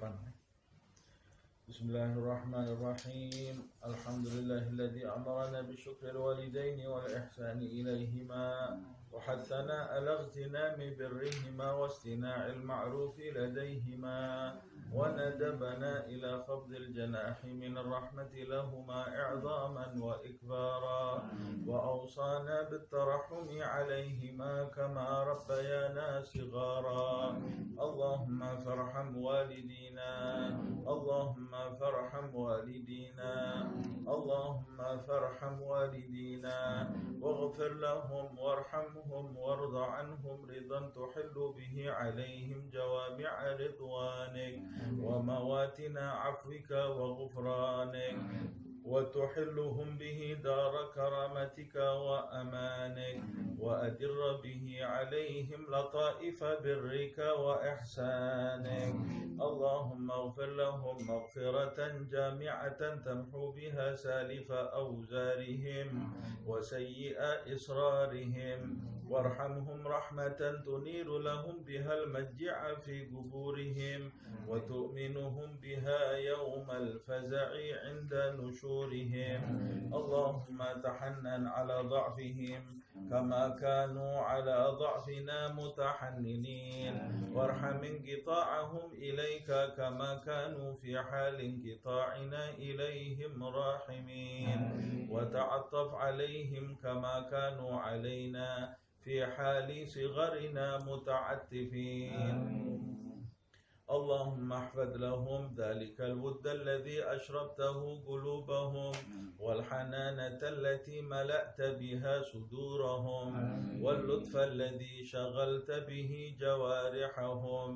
depan. Bismillahirrahmanirrahim. Alhamdulillahilladzi amarana bisyukri walidaini wal ihsani ilaihima wa hathana ala ightinami birrihima wa istina'il ma'rufi ladaihima wa nadabana ila khafdil janahi min rahmati lahuma i'zaman wa ikbara wa awsana bittarahumi alaihima kama rabbayana sighara. Allahumma farham walidina, Allahumma farham walidina, Allahumma farham walidina waghfir lahum warhamhum warda anhum ridan tuhillu bihi alaihim jawami'a ridwanik wa mawatina afwika wa ghufranik وتحلهم به دار كرامتك وأمانك وأدر به عليهم لطائف برك وإحسانك. اللهم اغفر لهم مغفرة جامعة تمحو بها سالف أوزارهم وسيئ إصرارهم وارحمهم رحمة تنير لهم بها المجع في قبورهم وتؤمنهم بها يوم الفزع عند نشورهم. اللهم تحنن على ضعفهم كما كانوا على ضعفنا متحننين وارحم انقطاعهم إليك كما كانوا في حال انقطاعنا إليهم راحمين وتعطف عليهم كما كانوا علينا في حال صغرنا متعتفين. اللهم احفظ لهم ذلك الود الذي أشربته قلوبهم والحنانة التي ملأت بها صدورهم واللطف الذي شغلت به جوارحهم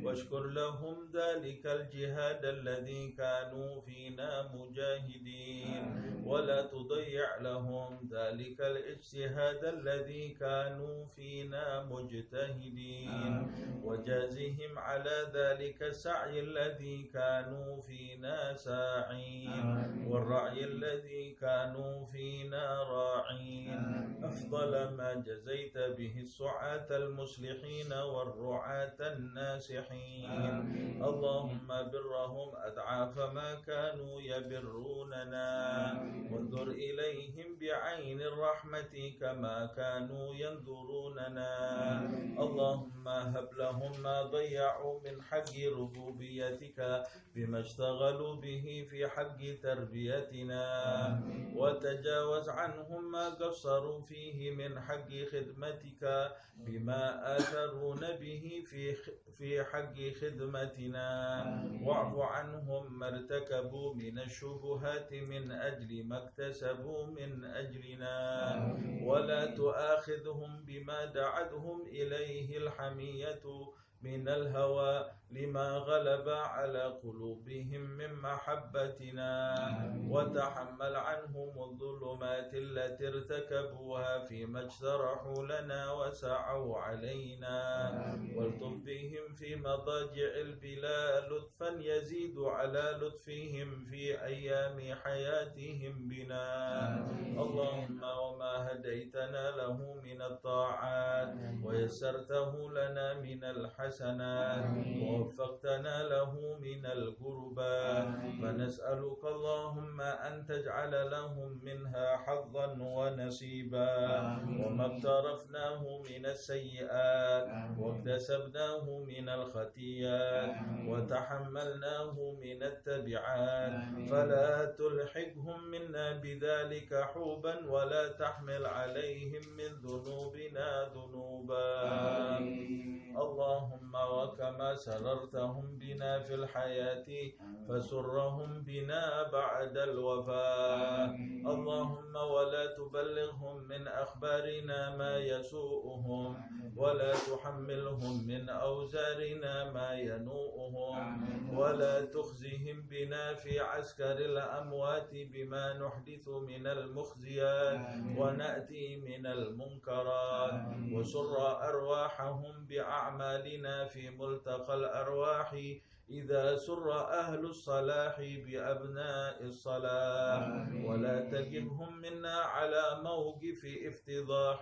واشكر لهم ذلك الجهاد الذي كانوا فينا مجاهدين ولا تضيع لهم ذلك الاجتهاد الذي كانوا فينا مجتهدين وجازهم على ذلك السعي الذي كانوا فينا ساعين والرعي الذي كانوا فينا راعين أفضل ما جزيت به السعاة المصلحين والرعاة الناصحين. اللهم برهم أضعاف ما كانوا يبروننا وانظر إليهم بعين الرحمة كما كانوا ينظروننا. اللهم هب لهم ما ضيعوا من حق ربوبيتك بما اشتغلوا به في حق تربيتنا وتجاوز عنهم ما قصروا فيه من حق خدمتك بما آثرون به في حق خدمتنا واعف عنهم ما ارتكبوا من الشبهات من أجل ما اكتسبوا من أجلنا ولا تؤاخذهم بما دعتهم إليه الحمية من الهوى لما غلب على قلوبهم من محبتنا وتحمل عنهم الظلمات التي ارتكبوها فيما اجترحوا لنا وسعوا علينا والطف بهم في مضاجع البلا لطفا يزيد على لطفهم في أيام حياتهم بنا. اللهم وما هديتنا له من الطاعات ويسرته لنا من الحسنات ووفقتنا له من القربات فنسألك اللهم أن تجعل لهم منها حظا ونصيبا وما اقترفناه من السيئات واكتسبناه من الخطيئات وتحملناه من التبعات فلا تلحقهم منا بذلك حوبا ولا تحمل عليهم من ذنوبنا ذنوبا. اللهم وكما سررتهم بنا في الحياة فسرهم بنا بعد الوفاة. اللهم ولا تبلغهم من أخبارنا ما يسوءهم ولا تحملهم من أوزارنا ما ينوءهم ولا تخزهم بنا في عسكر الأموات بما نحدث من المخزيات ونأتي من المنكرات وسر أرواحهم بأعمالنا في ملتقى الأرواح إذا سر أهل الصلاح بأبناء الصلاح ولا تجبهم منا على موقف افتضاح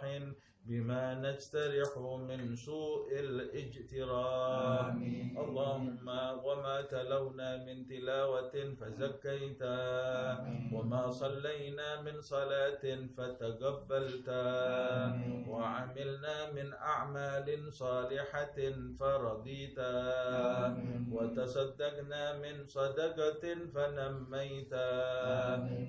بما نجترح من سوء الاجتراح اللهم وما تلونا من تلاوة فزكيتا وما صلينا من صلاة فتقبلتا وعملنا من أعمال صالحة فرضيتا وتصدقنا من صدقة فنميتا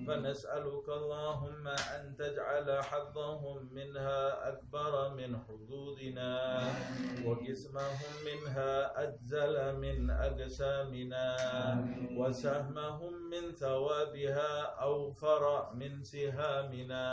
فنسألك اللهم أن تجعل حظهم منها أكبر من حدودنا وقسمهم منها أجزل من أجسامنا وسهمهم من ثوابها أوفر من سهامنا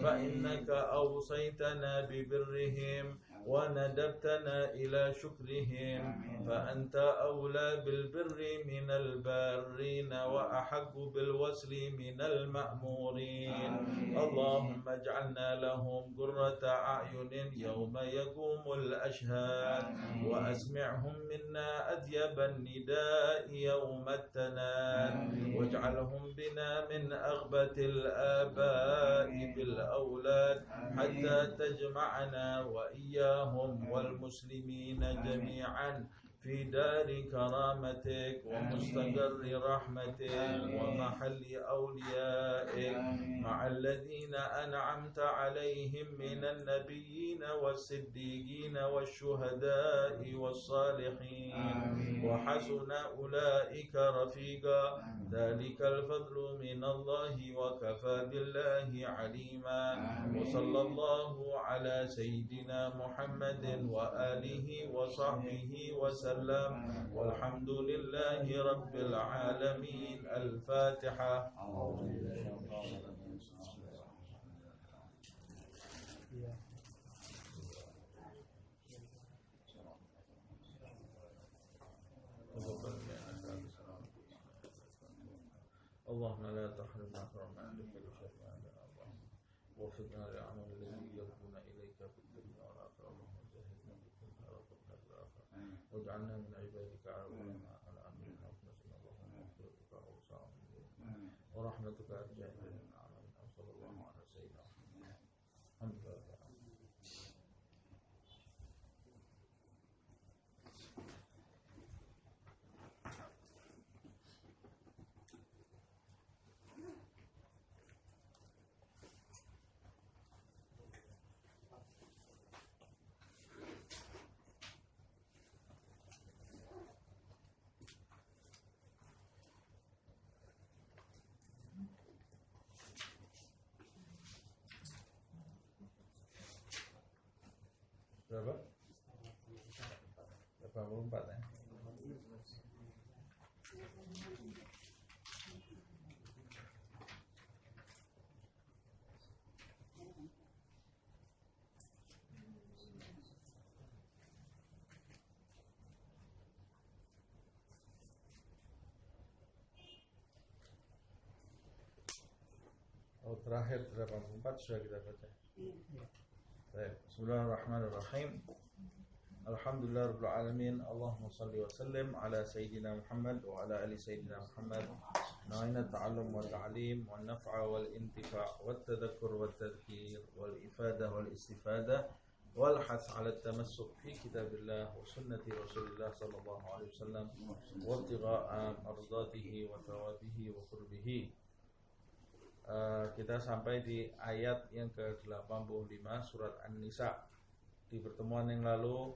فإنك أوصيتنا ببرهم وندبتنا إلى شكرهم فأنت أولى بالبر من البارين وأحق بالوصل من المأمورين اللهم اجعلنا لهم قرة أعين يوم يقوم الأشهاد وأسمعهم منا أطيب النداء يوم التناد واجعلهم بنا من أغبة الآباء بالأولاد حتى تجمعنا وإياهم والمسلمين جميعا في دار كرامتك ومستقر رحمتك ومحل أوليائك مع الذين أنعمت عليهم من النبيين والصديقين والشهداء والصالحين وحسن أولئك رفيقا ذلك الفضل من الله وكفى بالله عليما وصلى الله على سيدنا محمد وآله وصحبه وسلم والحمد لله رب العالمين الفاتحة اللهم لا تحرمنا كرما عندك لشفاء اللهم وفقنا للعمل الذي يرجون إليك في الدنيا والآخرة اللهم زهدنا بالدنيا وفقنا بالآخرة واجعلنا من عبادك على أمرنا وحسن اللهم مغفرتك أوسع ورحمتك أرجى إلينا أعمالنا صلى الله على سيدنا محمد الحمد لله. Berapa? 84 ya? Oh, terakhir 84 sudah kita baca. Baik, bismillahirrahmanirrahim. Alhamdulillah rabbil alamin. Allahumma shalli wa sallim ala sayyidina Muhammad wa ala ali sayyidina Muhammad. Na'ina ta'allum wa ta'lim wa naf'a wal intifa' wa tadhakkur wa tadhkir wal ifadah wal istifadah wal hath 'ala at-tamassuk fi kitabillah wa sunnati Rasulillah sallallahu alaihi wasallam wa ibtigha'a mardatihi wa thawabihi wa qurbihi. Kita sampai di ayat yang ke-85 surat An-Nisa. Di pertemuan yang lalu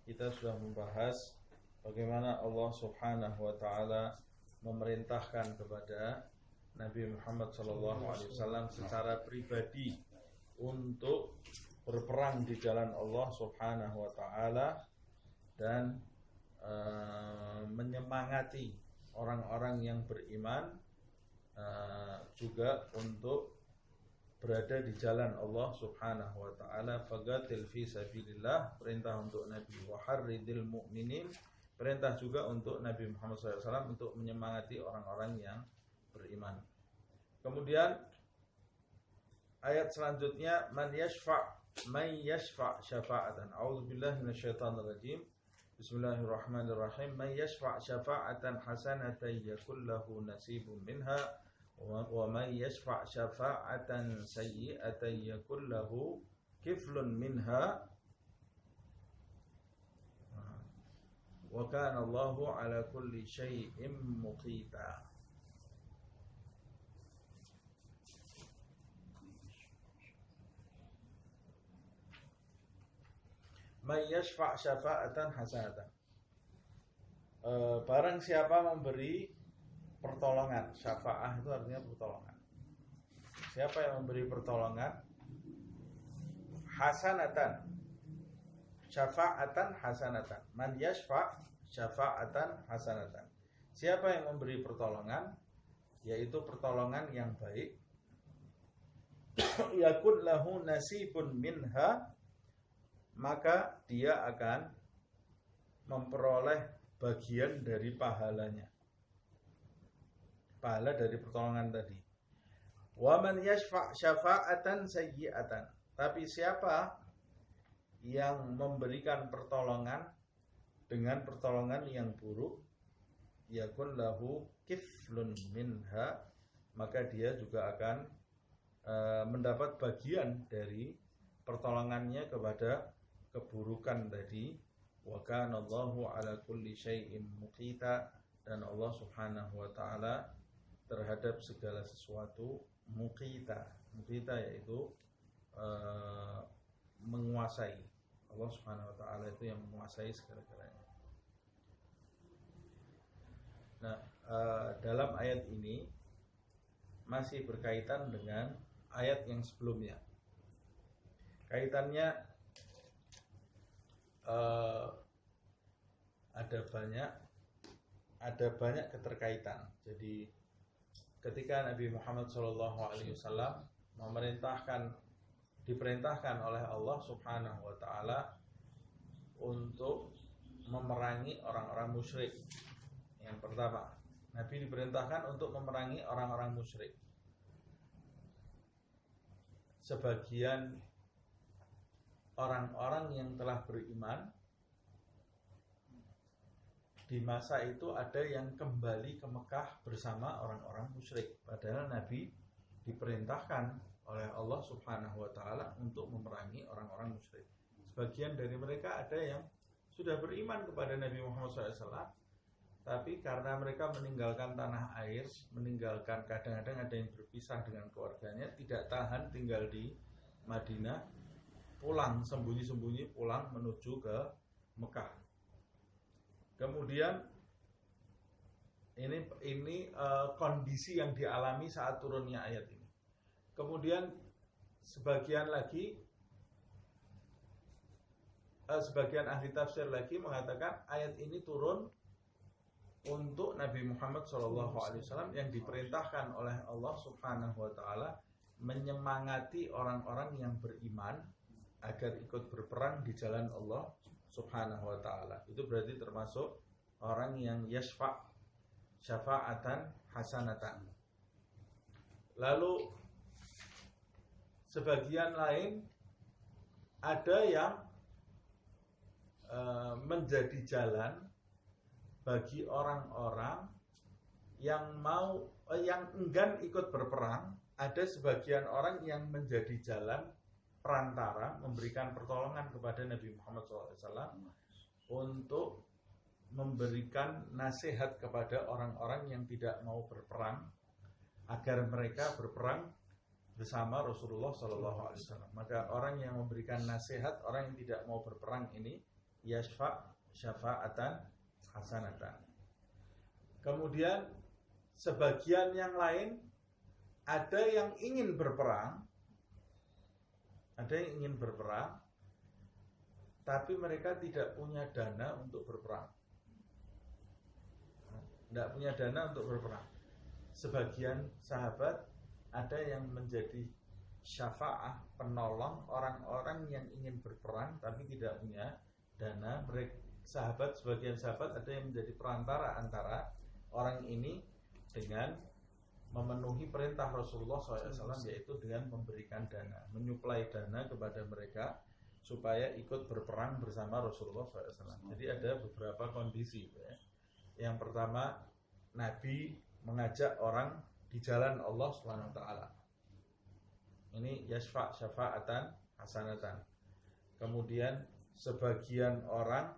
kita sudah membahas bagaimana Allah Subhanahu wa taala memerintahkan kepada Nabi Muhammad SAW secara pribadi untuk berperang di jalan Allah Subhanahu wa taala dan menyemangati orang-orang yang beriman juga untuk berada di jalan Allah Subhanahu wa taala. Faqatil fi sabilillah, perintah untuk Nabi, wa harridil mu'minin, perintah juga untuk Nabi Muhammad SAW untuk menyemangati orang-orang yang beriman. Kemudian ayat selanjutnya man yashfa' syafa'atan. A'udzubillahi minasyaitonir rajim. Bismillahirrahmanirrahim. May yashfa' syafa'atan hasanatan yakul lahu nasibun minha wa may yashfa' syafa'atan sayyi'atan yakul lahu kiflun minha wa kana Allahu ala kulli syai'in muqita. May yashfa' syafa'atan hasanatan. Barang siapa memberi pertolongan. Syafa'ah itu artinya pertolongan. Siapa yang memberi pertolongan hasanatan, syafa'atan hasanatan. Man yashfa' syafa'atan hasanatan. Siapa yang memberi pertolongan, yaitu pertolongan yang baik, yakun lahu nasibun minha, maka dia akan memperoleh bagian dari pahalanya, pahala dari pertolongan tadi. Wa man yashfa' syafa'atan sayyi'atan. Tapi siapa yang memberikan pertolongan dengan pertolongan yang buruk, yakun lahu kiflun minha, maka dia juga akan mendapat bagian dari pertolongannya kepada keburukan tadi. Wa kana Allahu ala kulli syai'in muqita, dan Allah Subhanahu wa taala terhadap segala sesuatu muqita. Muqita yaitu menguasai. Allah Subhanahu wa taala itu yang menguasai segala-galanya. Nah, dalam ayat ini masih berkaitan dengan ayat yang sebelumnya. Kaitannya ada banyak keterkaitan. Jadi ketika Nabi Muhammad SAW diperintahkan oleh Allah Subhanahu wa taala untuk memerangi orang-orang musyrik. Yang pertama, Nabi diperintahkan untuk memerangi orang-orang musyrik. Sebagian orang-orang yang telah beriman di masa itu ada yang kembali ke Mekah bersama orang-orang musyrik. Padahal Nabi diperintahkan oleh Allah Subhanahu wa taala untuk memerangi orang-orang musyrik. Sebagian dari mereka ada yang sudah beriman kepada Nabi Muhammad SAW, tapi karena mereka meninggalkan tanah air, meninggalkan, kadang-kadang ada yang berpisah dengan keluarganya, tidak tahan tinggal di Madinah, pulang sembunyi-sembunyi, pulang menuju ke Mekah. Kemudian ini kondisi yang dialami saat turunnya ayat ini. Kemudian sebagian ahli tafsir lagi mengatakan ayat ini turun untuk Nabi Muhammad SAW yang diperintahkan oleh Allah Subhanahu wa taala menyemangati orang-orang yang beriman agar ikut berperang di jalan Allah Subhanahu wa taala. Itu berarti termasuk orang yang yashfa' syafa'atan hasanatan. Lalu sebagian lain ada yang menjadi jalan bagi orang-orang yang enggan ikut berperang. Ada sebagian orang yang menjadi jalan perantara, memberikan pertolongan kepada Nabi Muhammad SAW untuk memberikan nasihat kepada orang-orang yang tidak mau berperang agar mereka berperang bersama Rasulullah SAW. Maka orang yang memberikan nasihat, orang yang tidak mau berperang ini yashfa' syafa'atan hasanatan. Kemudian sebagian yang lain ada yang ingin berperang, tapi mereka tidak punya dana untuk berperang. Sebagian sahabat ada yang menjadi syafa'ah, penolong orang-orang yang ingin berperang tapi tidak punya dana. Sebagian sahabat ada yang menjadi perantara antara orang ini dengan memenuhi perintah Rasulullah SAW, yaitu dengan memberikan dana, menyuplai dana kepada mereka supaya ikut berperang bersama Rasulullah SAW. Jadi ada beberapa kondisi ya. Yang pertama, Nabi mengajak orang di jalan Allah SWT. Ini yashfa' syafa'atan hasanatan. Kemudian sebagian orang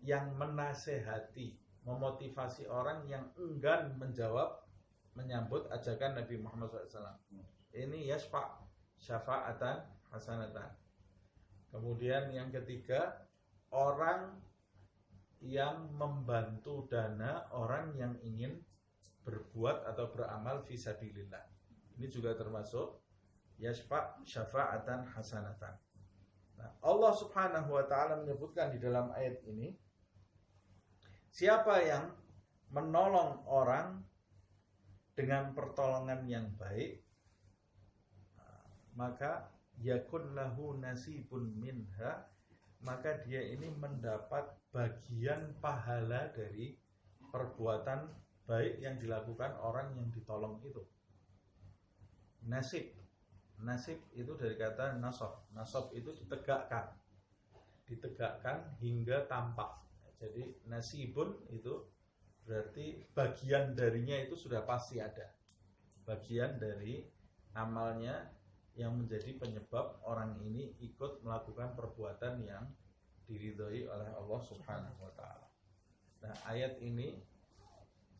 yang menasehati, memotivasi orang yang enggan menyambut ajakan Nabi Muhammad SAW. Ini yashfa' syafa'atan hasanatan. Kemudian yang ketiga, orang yang membantu dana orang yang ingin berbuat atau beramal fisabilillah. Ini juga termasuk yashfa' syafa'atan hasanatan. Nah, Allah Subhanahu wa taala menyebutkan di dalam ayat ini, siapa yang menolong orang dengan pertolongan yang baik, maka yakun lahu nasibun minha, maka dia ini mendapat bagian pahala dari perbuatan baik yang dilakukan orang yang ditolong itu. Nasib itu dari kata nasab. Nasab itu ditegakkan hingga tampak. Jadi nasibun itu berarti bagian darinya itu sudah pasti ada. Bagian dari amalnya yang menjadi penyebab orang ini ikut melakukan perbuatan yang diridhoi oleh Allah Subhanahu wa taala. Nah, ayat ini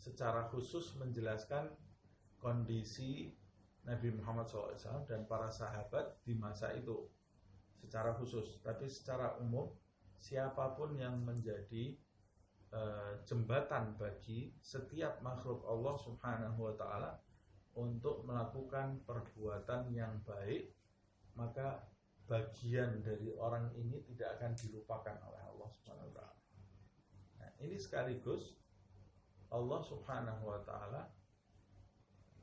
secara khusus menjelaskan kondisi Nabi Muhammad SAW dan para sahabat di masa itu secara khusus. Tapi secara umum, siapapun yang menjadi jembatan bagi setiap makhluk Allah Subhanahu wa taala untuk melakukan perbuatan yang baik, maka bagian dari orang ini tidak akan dilupakan oleh Allah Subhanahu wa taala. Nah, ini sekaligus Allah Subhanahu wa taala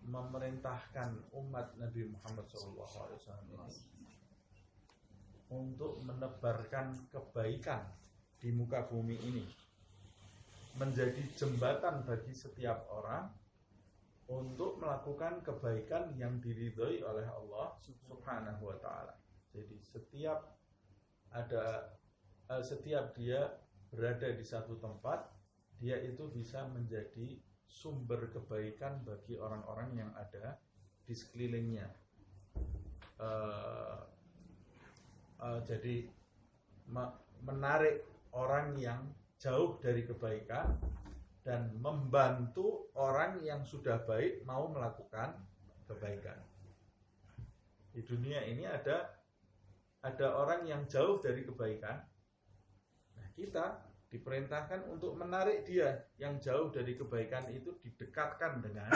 memerintahkan umat Nabi Muhammad SAW ini untuk menebarkan kebaikan di muka bumi ini, menjadi jembatan bagi setiap orang untuk melakukan kebaikan yang diridhoi oleh Allah Subhanahu wa taala. Jadi setiap dia berada di satu tempat, dia itu bisa menjadi sumber kebaikan bagi orang-orang yang ada di sekelilingnya. Jadi menarik orang yang jauh dari kebaikan dan membantu orang yang sudah baik mau melakukan kebaikan. Di dunia ini ada orang yang jauh dari kebaikan. Nah, kita diperintahkan untuk menarik dia yang jauh dari kebaikan itu, didekatkan dengan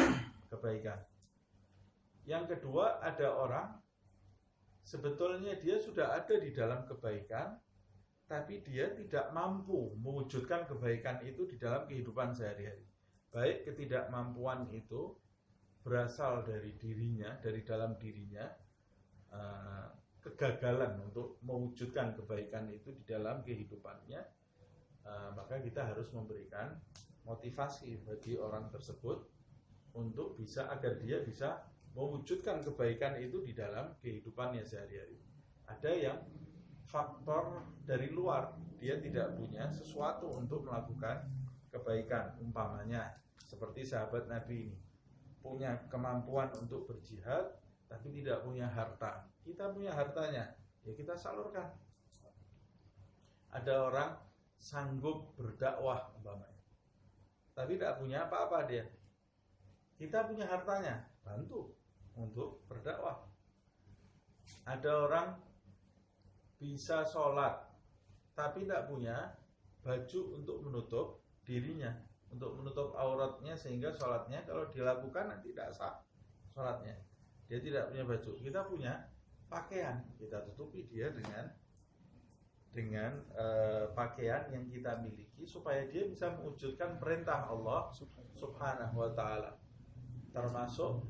kebaikan. Yang kedua, ada orang sebetulnya dia sudah ada di dalam kebaikan, tapi dia tidak mampu mewujudkan kebaikan itu di dalam kehidupan sehari-hari. Baik ketidakmampuan itu berasal dari dirinya, dari dalam dirinya, kegagalan untuk mewujudkan kebaikan itu di dalam kehidupannya, maka kita harus memberikan motivasi bagi orang tersebut untuk agar dia bisa mewujudkan kebaikan itu di dalam kehidupannya sehari-hari. Ada yang faktor dari luar, dia tidak punya sesuatu untuk melakukan kebaikan, umpamanya seperti sahabat Nabi ini punya kemampuan untuk berjihad tapi tidak punya harta. Kita punya hartanya, ya kita salurkan. Ada orang sanggup berdakwah umpamanya, tapi tidak punya apa-apa dia. Kita punya hartanya, bantu untuk berdakwah. Ada orang bisa sholat tapi tidak punya baju untuk menutup dirinya, untuk menutup auratnya, sehingga sholatnya kalau dilakukan nanti tidak sah sholatnya. Dia tidak punya baju, kita punya pakaian, kita tutupi dia dengan pakaian yang kita miliki supaya dia bisa mewujudkan perintah Allah Subhanahu wa taala, termasuk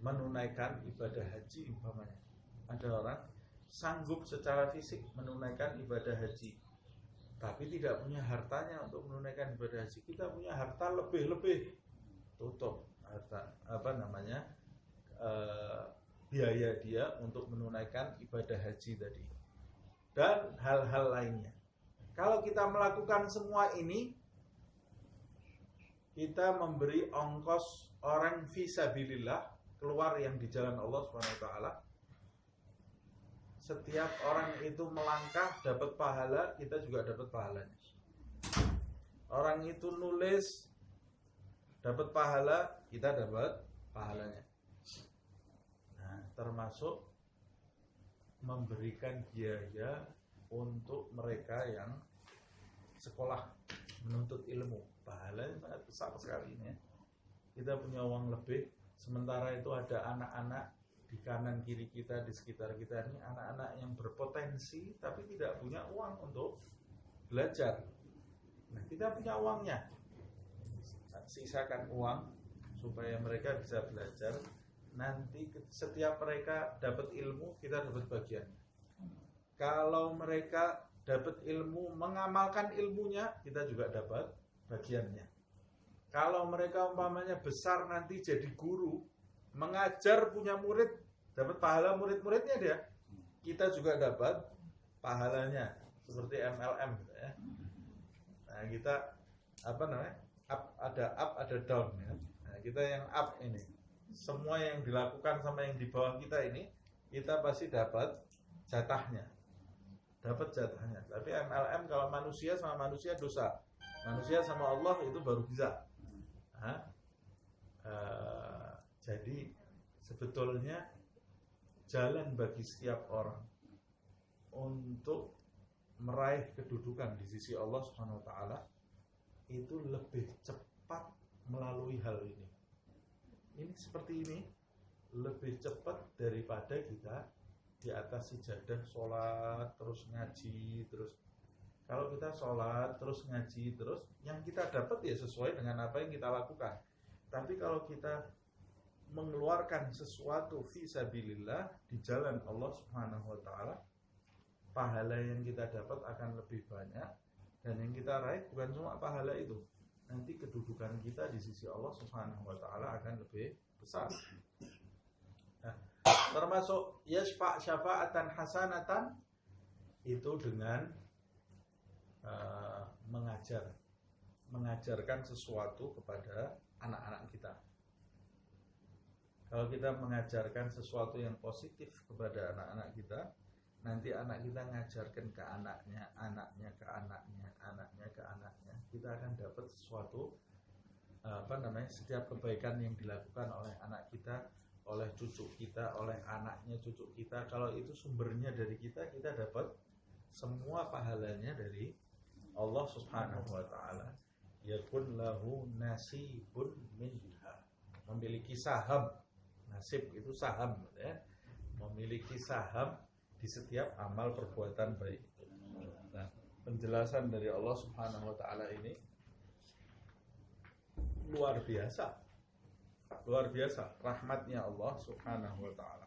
menunaikan ibadah haji umpamanya. Ada orang sanggup secara fisik menunaikan ibadah haji tapi tidak punya hartanya untuk menunaikan ibadah haji. Kita punya harta lebih-lebih, tutup harta biaya dia untuk menunaikan ibadah haji tadi dan hal-hal lainnya. Kalau kita melakukan semua ini, kita memberi ongkos orang fisabilillah keluar yang di jalan Allah Subhanahu wa taala. Setiap orang itu melangkah dapat pahala, kita juga dapat pahalanya. Orang itu nulis dapat pahala, kita dapat pahalanya. Nah, termasuk memberikan biaya untuk mereka yang sekolah menuntut ilmu. Pahalanya sangat besar sekali ini ya. Kita punya uang lebih, sementara itu ada anak-anak di kanan kiri kita, di sekitar kita ini anak-anak yang berpotensi tapi tidak punya uang untuk belajar. Nah, kita punya uangnya, sisakan uang supaya mereka bisa belajar. Nanti setiap mereka dapat ilmu, kita dapat bagian. Kalau mereka dapat ilmu, mengamalkan ilmunya, kita juga dapat bagiannya. Kalau mereka umpamanya besar nanti jadi guru, mengajar, punya murid, dapat pahala murid-muridnya dia. Kita juga dapat pahalanya, seperti MLM gitu ya. Nah, kita up, ada down ya. Nah, kita yang up ini, semua yang dilakukan sama yang di bawah kita ini, kita pasti dapat jatahnya. Tapi MLM kalau manusia sama manusia dosa, manusia sama Allah itu baru bisa. Jadi sebetulnya jalan bagi setiap orang untuk meraih kedudukan di sisi Allah Subhanahu wa taala itu lebih cepat melalui hal ini. Ini seperti ini lebih cepat daripada kita di atas sajadah sholat terus ngaji terus. Kalau kita sholat terus ngaji terus, yang kita dapat ya sesuai dengan apa yang kita lakukan. Tapi kalau kita mengeluarkan sesuatu fisabilillah di jalan Allah Subhanahu wa taala, pahala yang kita dapat akan lebih banyak, dan yang kita raih bukan cuma pahala itu. Nanti kedudukan kita di sisi Allah Subhanahu wa taala akan lebih besar. Nah, termasuk yashfa' syafa'atan hasanatan itu dengan mengajarkan sesuatu kepada anak-anak kita. Kalau kita mengajarkan sesuatu yang positif kepada anak-anak kita, nanti anak kita ngajarkan ke anaknya, anaknya ke anaknya, anaknya ke anaknya. Kita akan dapat sesuatu, setiap kebaikan yang dilakukan oleh anak kita, oleh cucu kita, oleh anaknya cucu kita. Kalau itu sumbernya dari kita, kita dapat semua pahalanya dari Allah Subhanahu wa taala. Yakun lahu nasibun minha. Memiliki saham. Nasib itu saham ya. Memiliki saham di setiap amal perbuatan baik. Nah, penjelasan dari Allah Subhanahu wa taala ini luar biasa. Luar biasa rahmatnya Allah Subhanahu wa taala.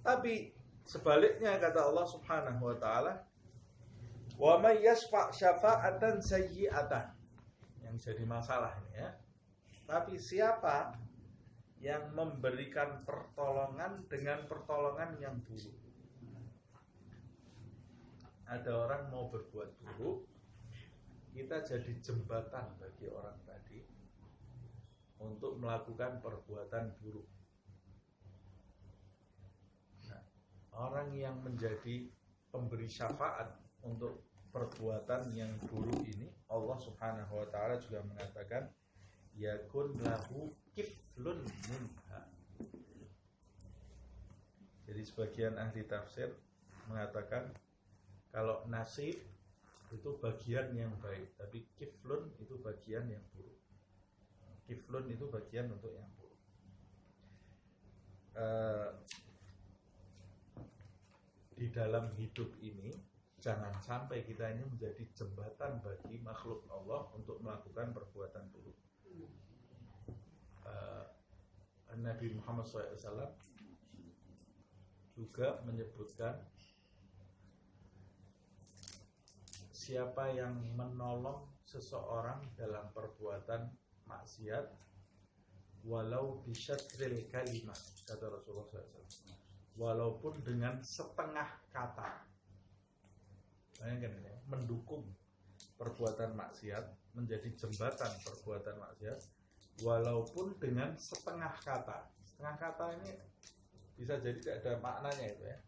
Tapi sebaliknya kata Allah Subhanahu wa taala, wa may yashfa' syafa'atan sayyi'atan. Yang jadi masalah ini ya. Tapi siapa yang memberikan pertolongan dengan pertolongan yang buruk? Ada orang mau berbuat buruk, kita jadi jembatan bagi orang tadi untuk melakukan perbuatan buruk. Nah, orang yang menjadi pemberi syafaat untuk perbuatan yang buruk ini, Allah Subhanahu wa taala juga mengatakan yakun lahu kiflun minha. Jadi sebagian ahli tafsir mengatakan kalau nasib itu bagian yang baik, tapi kiflun itu bagian yang buruk. Kiflun itu bagian untuk yang buruk. Di dalam hidup ini jangan sampai kita ini menjadi jembatan bagi makhluk Allah untuk melakukan perbuatan buruk. Nabi Muhammad SAW juga menyebutkan siapa yang menolong seseorang dalam perbuatan maksiat, walau bisyatril kalimah, kata Rasulullah SAW, walaupun dengan setengah kata. Bayangkan ini, mendukung perbuatan maksiat, menjadi jembatan perbuatan maksiat, walaupun dengan setengah kata. Setengah kata ini bisa jadi tidak ada maknanya itu ya.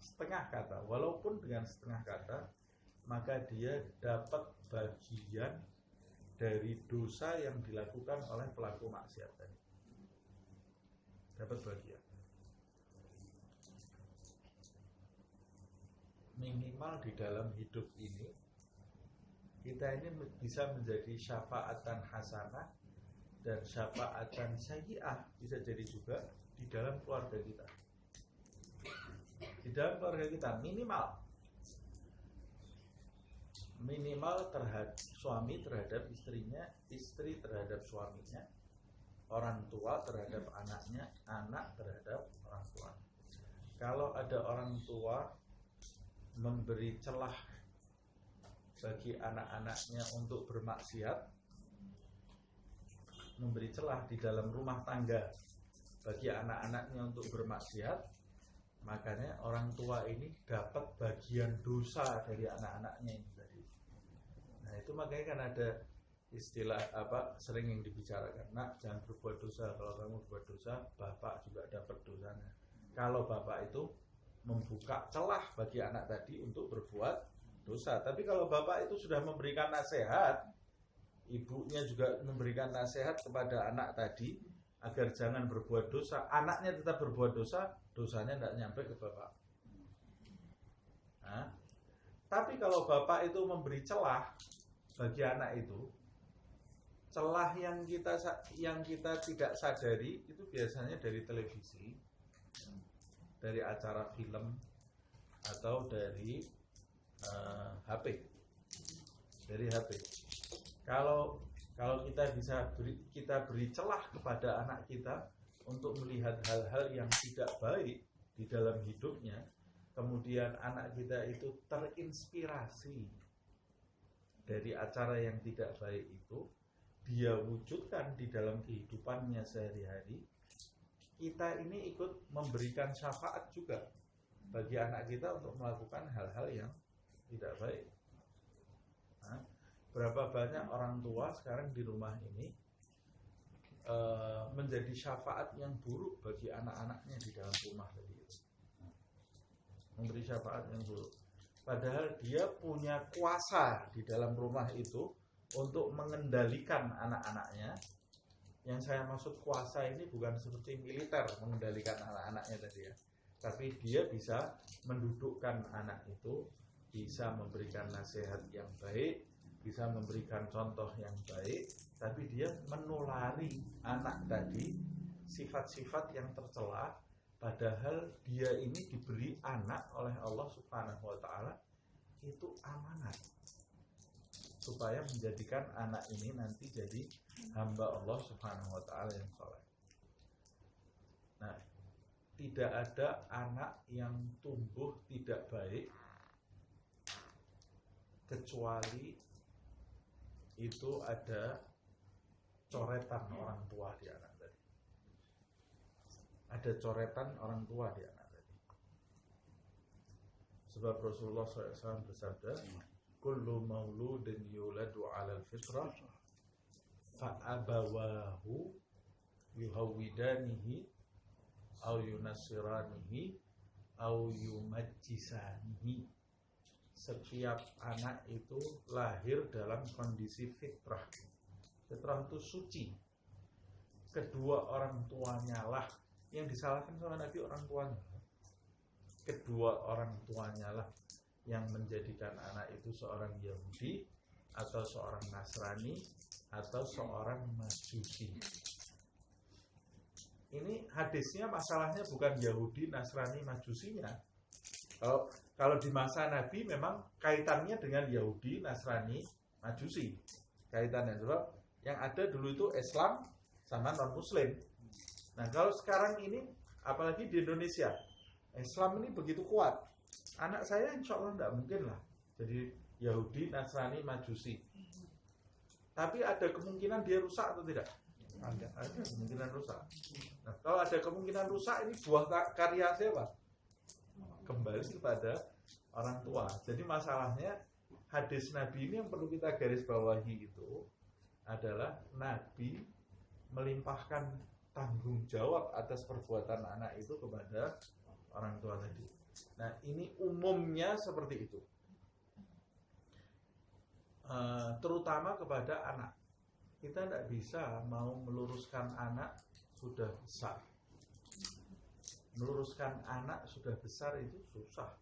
Setengah kata, walaupun dengan setengah kata, maka dia dapat bagian dari dosa yang dilakukan oleh pelaku maksiat tadi. Dapat bagian. Minimal di dalam hidup ini, kita ini bisa menjadi syafaatan hasanah dan syafaatan sayyi'ah, bisa jadi juga di dalam keluarga kita. Di dalam keluarga kita minimal terhadap suami terhadap istrinya, istri terhadap suaminya, orang tua terhadap anaknya, anak terhadap orang tua. Kalau ada orang tua memberi celah bagi anak-anaknya untuk bermaksiat, memberi celah di dalam rumah tangga bagi anak-anaknya untuk bermaksiat, makanya orang tua ini dapat bagian dosa dari anak-anaknya ini tadi. Nah itu makanya kan ada istilah sering yang dibicarakan, nak jangan berbuat dosa, kalau kamu berbuat dosa bapak juga dapat dosanya. Kalau bapak itu membuka celah bagi anak tadi untuk berbuat dosa. Tapi kalau bapak itu sudah memberikan nasihat, ibunya juga memberikan nasihat kepada anak tadi agar jangan berbuat dosa, anaknya tetap berbuat dosa, dosanya tidak nyampe ke bapak. Nah, tapi kalau bapak itu memberi celah bagi anak itu, celah yang kita tidak sadari itu biasanya dari televisi, dari acara film, atau dari HP, dari HP. Kalau kita beri celah kepada anak kita untuk melihat hal-hal yang tidak baik di dalam hidupnya, kemudian anak kita itu terinspirasi dari acara yang tidak baik itu, dia wujudkan di dalam kehidupannya sehari-hari, kita ini ikut memberikan syafaat juga bagi anak kita untuk melakukan hal-hal yang tidak baik. Nah, berapa banyak orang tua sekarang di rumah ini menjadi syafaat yang buruk bagi anak-anaknya di dalam rumah tadi itu. Memberi syafaat yang buruk. Padahal dia punya kuasa di dalam rumah itu untuk mengendalikan anak-anaknya. Yang saya maksud kuasa ini bukan seperti militer mengendalikan anak-anaknya tadi ya. Tapi dia bisa mendudukkan anak itu, bisa memberikan nasihat yang baik, bisa memberikan contoh yang baik, tapi dia menulari anak tadi sifat-sifat yang tercela, padahal dia ini diberi anak oleh Allah Subhanahu wa Ta'ala, itu amanat supaya menjadikan anak ini nanti jadi hamba Allah Subhanahu wa Ta'ala yang saleh. Nah, tidak ada anak yang tumbuh tidak baik kecuali itu ada coretan orang tua di anak tadi. Ada coretan orang tua di anak tadi. Sebab Rasulullah SAW bersabda, kullu mauludin yuladu 'alal fitrah fa abawahu yuhawwidanihi aw yunassiranihi aw yumajjisanihi. Setiap anak itu lahir dalam kondisi fitrah. Fitrah itu suci. Kedua orang tuanya lah yang disalahkan sama Nabi, orang tuanya. Kedua orang tuanya lah yang menjadikan anak itu seorang Yahudi atau seorang Nasrani atau seorang Majusi. Ini hadisnya masalahnya bukan Yahudi, Nasrani, Majusinya. Kalau di masa Nabi memang kaitannya dengan Yahudi, Nasrani, Majusi. Kaitannya sebab yang ada dulu itu Islam sama non-Muslim. Nah kalau sekarang ini, apalagi di Indonesia, Islam ini begitu kuat. Anak saya insya Allah tidak mungkin lah jadi Yahudi, Nasrani, Majusi. Tapi ada kemungkinan dia rusak atau tidak? Ada kemungkinan rusak. Nah, kalau ada kemungkinan rusak, ini buah karya siapa? Kembali kepada orang tua. Jadi masalahnya hadis Nabi ini yang perlu kita garis bawahi itu adalah Nabi melimpahkan tanggung jawab atas perbuatan anak itu kepada orang tua tadi. Nah, ini umumnya seperti itu. Terutama kepada anak. Kita tidak bisa mau meluruskan anak sudah besar. Meluruskan anak sudah besar itu susah.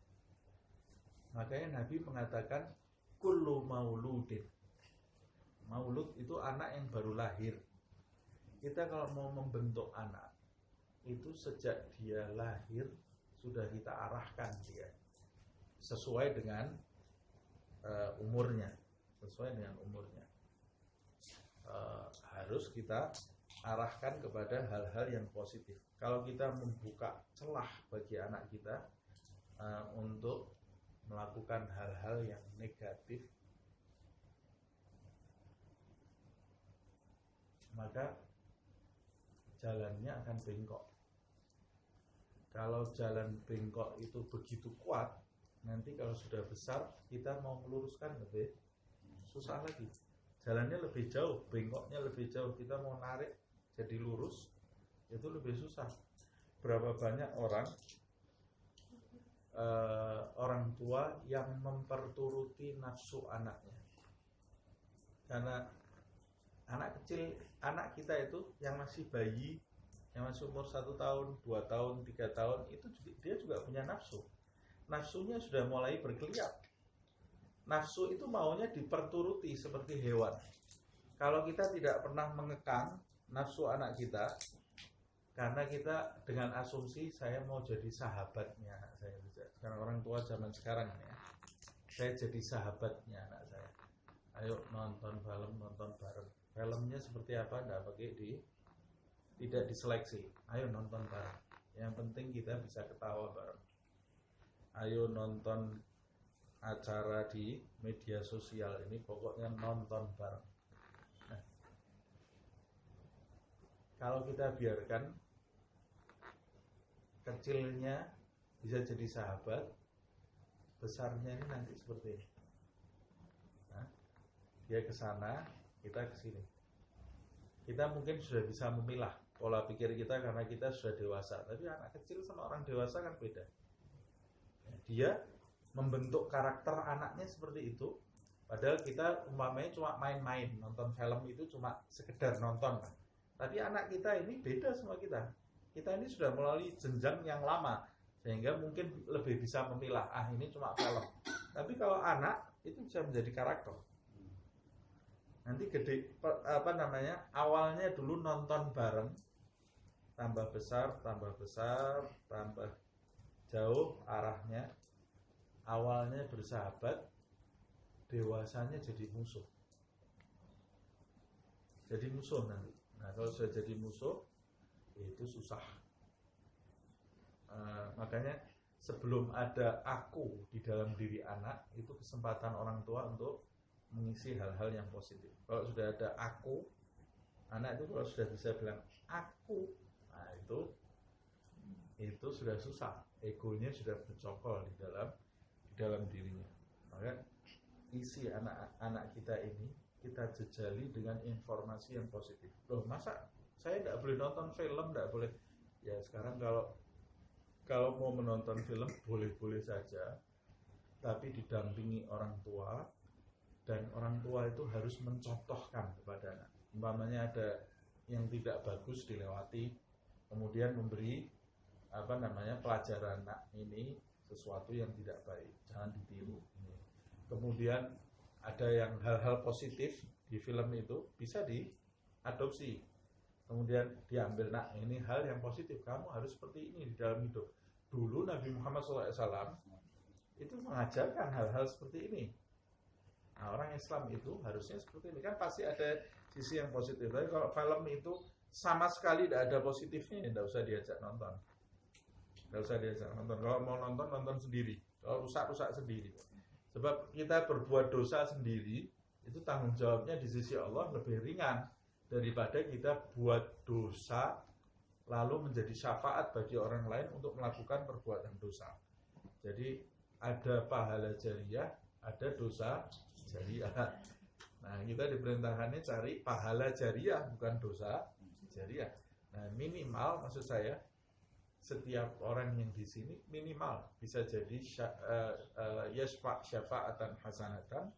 Makanya Nabi mengatakan kullu mauludin. Maulud itu anak yang baru lahir. Kita kalau mau membentuk anak itu sejak dia lahir sudah kita arahkan dia sesuai dengan umurnya, harus kita arahkan kepada hal-hal yang positif. Kalau kita membuka celah bagi anak kita untuk melakukan hal-hal yang negatif, maka jalannya akan bengkok. Kalau jalan bengkok itu begitu kuat, nanti kalau sudah besar kita mau meluruskan lebih susah lagi. Jalannya lebih jauh, bengkoknya lebih jauh. Kita mau narik jadi lurus itu lebih susah. Berapa banyak orang tua yang memperturuti nafsu anaknya. Karena anak kecil, anak kita itu yang masih bayi, yang masih umur 1 tahun, 2 tahun, 3 tahun, itu dia juga punya nafsu. Nafsunya sudah mulai berkeliat. Nafsu itu maunya diperturuti seperti hewan. Kalau kita tidak pernah mengekang nafsu anak kita, karena kita dengan asumsi saya mau jadi sahabatnya anak saya. Karena orang tua zaman sekarang ya, saya jadi sahabatnya anak saya. Ayo nonton film, nonton bareng. Filmnya seperti apa? Tidak diseleksi. Ayo nonton bareng. Yang penting kita bisa ketawa bareng. Ayo nonton acara di media sosial ini, pokoknya nonton bareng. Nah, kalau kita biarkan kecilnya bisa jadi sahabat, besarnya ini nanti seperti ini. Nah, dia ke sana, kita ke sini. Kita mungkin sudah bisa memilah pola pikir kita karena kita sudah dewasa. Tapi anak kecil sama orang dewasa kan beda. Dia membentuk karakter anaknya seperti itu. Padahal kita umpamanya cuma main-main, nonton film itu cuma sekedar nonton. Tapi anak kita ini beda sama kita. Kita ini sudah melalui jenjang yang lama, sehingga mungkin lebih bisa memilah, ini cuma film. Tapi kalau anak itu bisa menjadi karakter. Nanti gede, awalnya dulu nonton bareng, tambah besar, tambah jauh arahnya. Awalnya bersahabat, dewasanya jadi musuh. Jadi musuh nanti. Nah, kalau sudah jadi musuh, itu susah. Makanya sebelum ada aku di dalam diri anak, itu kesempatan orang tua untuk mengisi hal-hal yang positif. Kalau sudah ada aku, anak itu kalau sudah bisa bilang aku, nah itu sudah susah. Egonya sudah bercokol di dalam dirinya. Maka isi anak-anak kita ini kita jejali dengan informasi yang positif. Loh, masa saya tidak boleh nonton film, tidak boleh? Ya sekarang kalau mau menonton film boleh-boleh saja, tapi didampingi orang tua, dan orang tua itu harus mencontohkan kepada anak. Umpamanya ada yang tidak bagus dilewati, kemudian memberi pelajaran, nak ini sesuatu yang tidak baik, jangan ditiru. Kemudian ada yang hal-hal positif di film itu bisa diadopsi, kemudian diambil, nak ini hal yang positif, kamu harus seperti ini di dalam hidup. Dulu Nabi Muhammad SAW itu mengajarkan hal-hal seperti ini. Nah, orang Islam itu harusnya seperti ini, kan pasti ada sisi yang positif. Tapi kalau film itu sama sekali tidak ada positifnya, tidak usah diajak nonton. Kalau mau nonton sendiri. Kalau rusak sendiri. Sebab kita berbuat dosa sendiri, itu tanggung jawabnya di sisi Allah lebih ringan daripada kita buat dosa lalu menjadi syafaat bagi orang lain untuk melakukan perbuatan dosa. Jadi ada pahala jariah, ada dosa jariah. Nah, kita diperintahkannya cari pahala jariah, bukan dosa jariah. Nah, minimal maksud saya setiap orang yang di sini minimal bisa jadi yashfa' syafa'atan hasanatan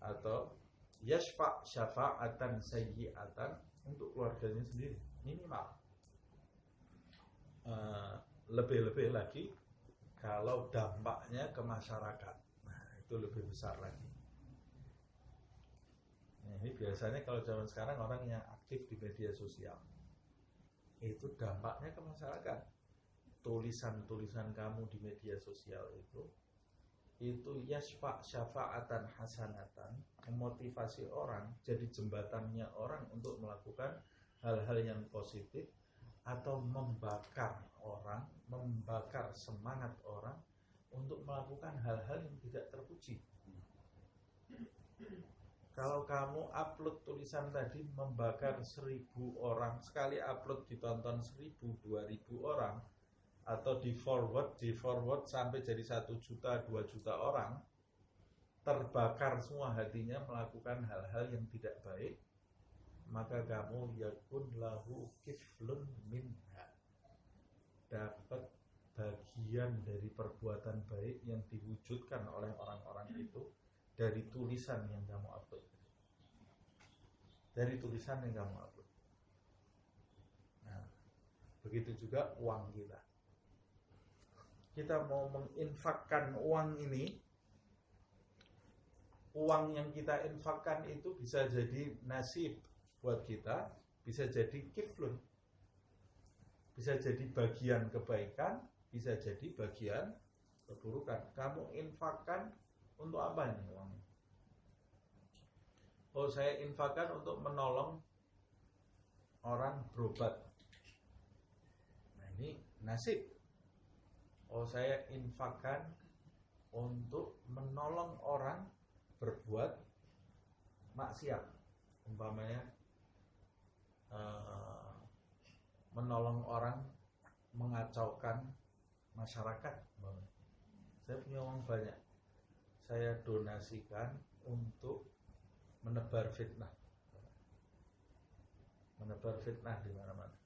atau yashfa' syafa'atan sayyi'atan untuk keluarganya sendiri, minimal. Lebih-lebih lagi kalau dampaknya ke masyarakat, nah itu lebih besar lagi. Nah, ini biasanya kalau zaman sekarang orang yang aktif di media sosial itu dampaknya ke masyarakat. Tulisan-tulisan kamu di media sosial itu yashfa' syafa'atan hasanatan, memotivasi orang, jadi jembatannya orang untuk melakukan hal-hal yang positif, atau membakar orang, membakar semangat orang untuk melakukan hal-hal yang tidak terpuji. Kalau kamu upload tulisan tadi membakar 1000 orang, sekali upload ditonton 1000, 2000 orang, atau di forward sampai jadi 1 juta, 2 juta orang, terbakar semua hatinya melakukan hal-hal yang tidak baik, maka kamu yakun lahu kiflun minha, dapat bagian dari perbuatan baik yang diwujudkan oleh orang-orang itu dari tulisan yang kamu upload. Dari tulisan yang kamu upload. Nah, begitu juga uang kita. Kita mau menginfakkan uang ini, uang yang kita infakkan itu bisa jadi nasib buat kita, bisa jadi kiflun, bisa jadi bagian kebaikan, bisa jadi bagian keburukan. Kamu infakkan untuk apa ini uangnya? Oh, saya infakkan untuk menolong orang berobat. Nah, ini nasib. Oh, saya infakkan untuk menolong orang berbuat maksiat, umpamanya menolong orang mengacaukan masyarakat. Saya punya uang banyak, saya donasikan untuk menebar fitnah di mana-mana.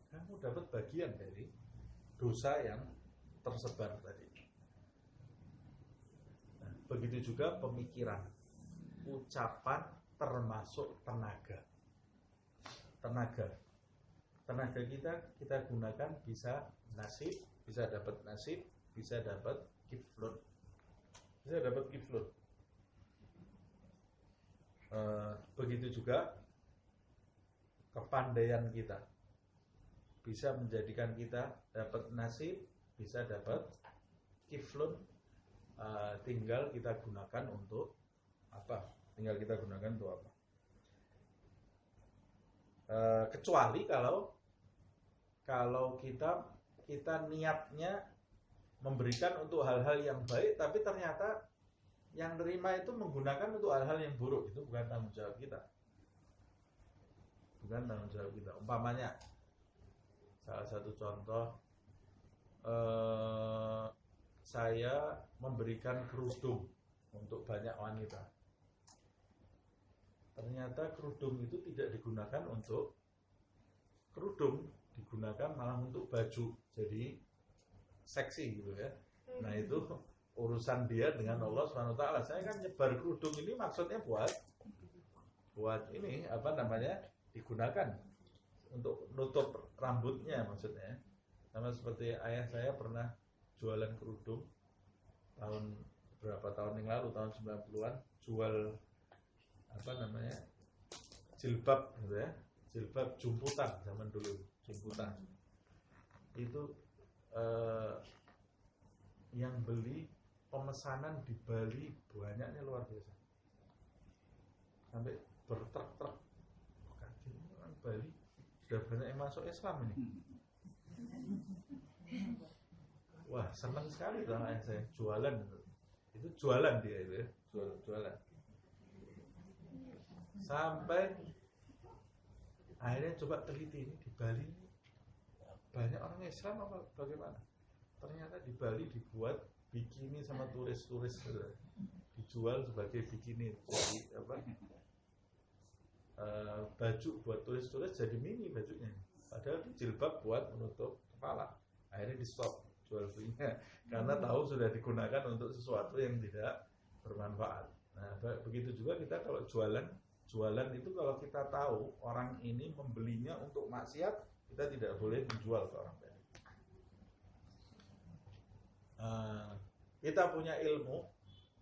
Kamu dapat bagian dari dosa yang tersebar tadi. Nah, begitu juga pemikiran, ucapan termasuk tenaga kita gunakan, bisa nasib, bisa dapat nasib, bisa dapat kiflun, begitu juga kepandaian kita bisa menjadikan kita dapat nasib, bisa dapat kiflun. Tinggal kita gunakan untuk apa? Kecuali kalau kita niatnya memberikan untuk hal-hal yang baik, tapi ternyata yang nerima itu menggunakan untuk hal-hal yang buruk, itu bukan tanggung jawab kita. Umpamanya, salah satu contoh, saya memberikan kerudung untuk banyak wanita. Ternyata kerudung itu tidak digunakan untuk kerudung, digunakan malah untuk baju, jadi seksi gitu ya. Nah, itu urusan dia dengan Allah SWT. Saya kan nyebar kerudung ini maksudnya buat ini digunakan untuk nutup rambutnya maksudnya. Sama seperti ayah saya pernah jualan kerudung tahun yang lalu, tahun 90-an, jual jilbab gitu ya, jilbab jumputan zaman dulu, jumputan itu yang beli pemesanan di Bali banyaknya luar biasa, sampai bertruk-truk. Orang Bali sudah banyak yang masuk Islam ini. Wah, senang sekali tuh ayah saya jualan itu jualan dia itu ya, jualan sampai Akhirnya coba teliti ini di Bali banyak orang Islam apa bagaimana? Ternyata di Bali dibuat bikini sama turis-turis dijual sebagai bikini, jadi apa? Baju buat turis-turis jadi mini bajunya. Padahal itu jilbab buat menutup kepala. Akhirnya di stop jual belinya karena tahu sudah digunakan untuk sesuatu yang tidak bermanfaat. Nah, begitu juga kita kalau jualan itu kalau kita tahu orang ini membelinya untuk maksiat, kita tidak boleh menjual ke orang lain. Kita punya ilmu,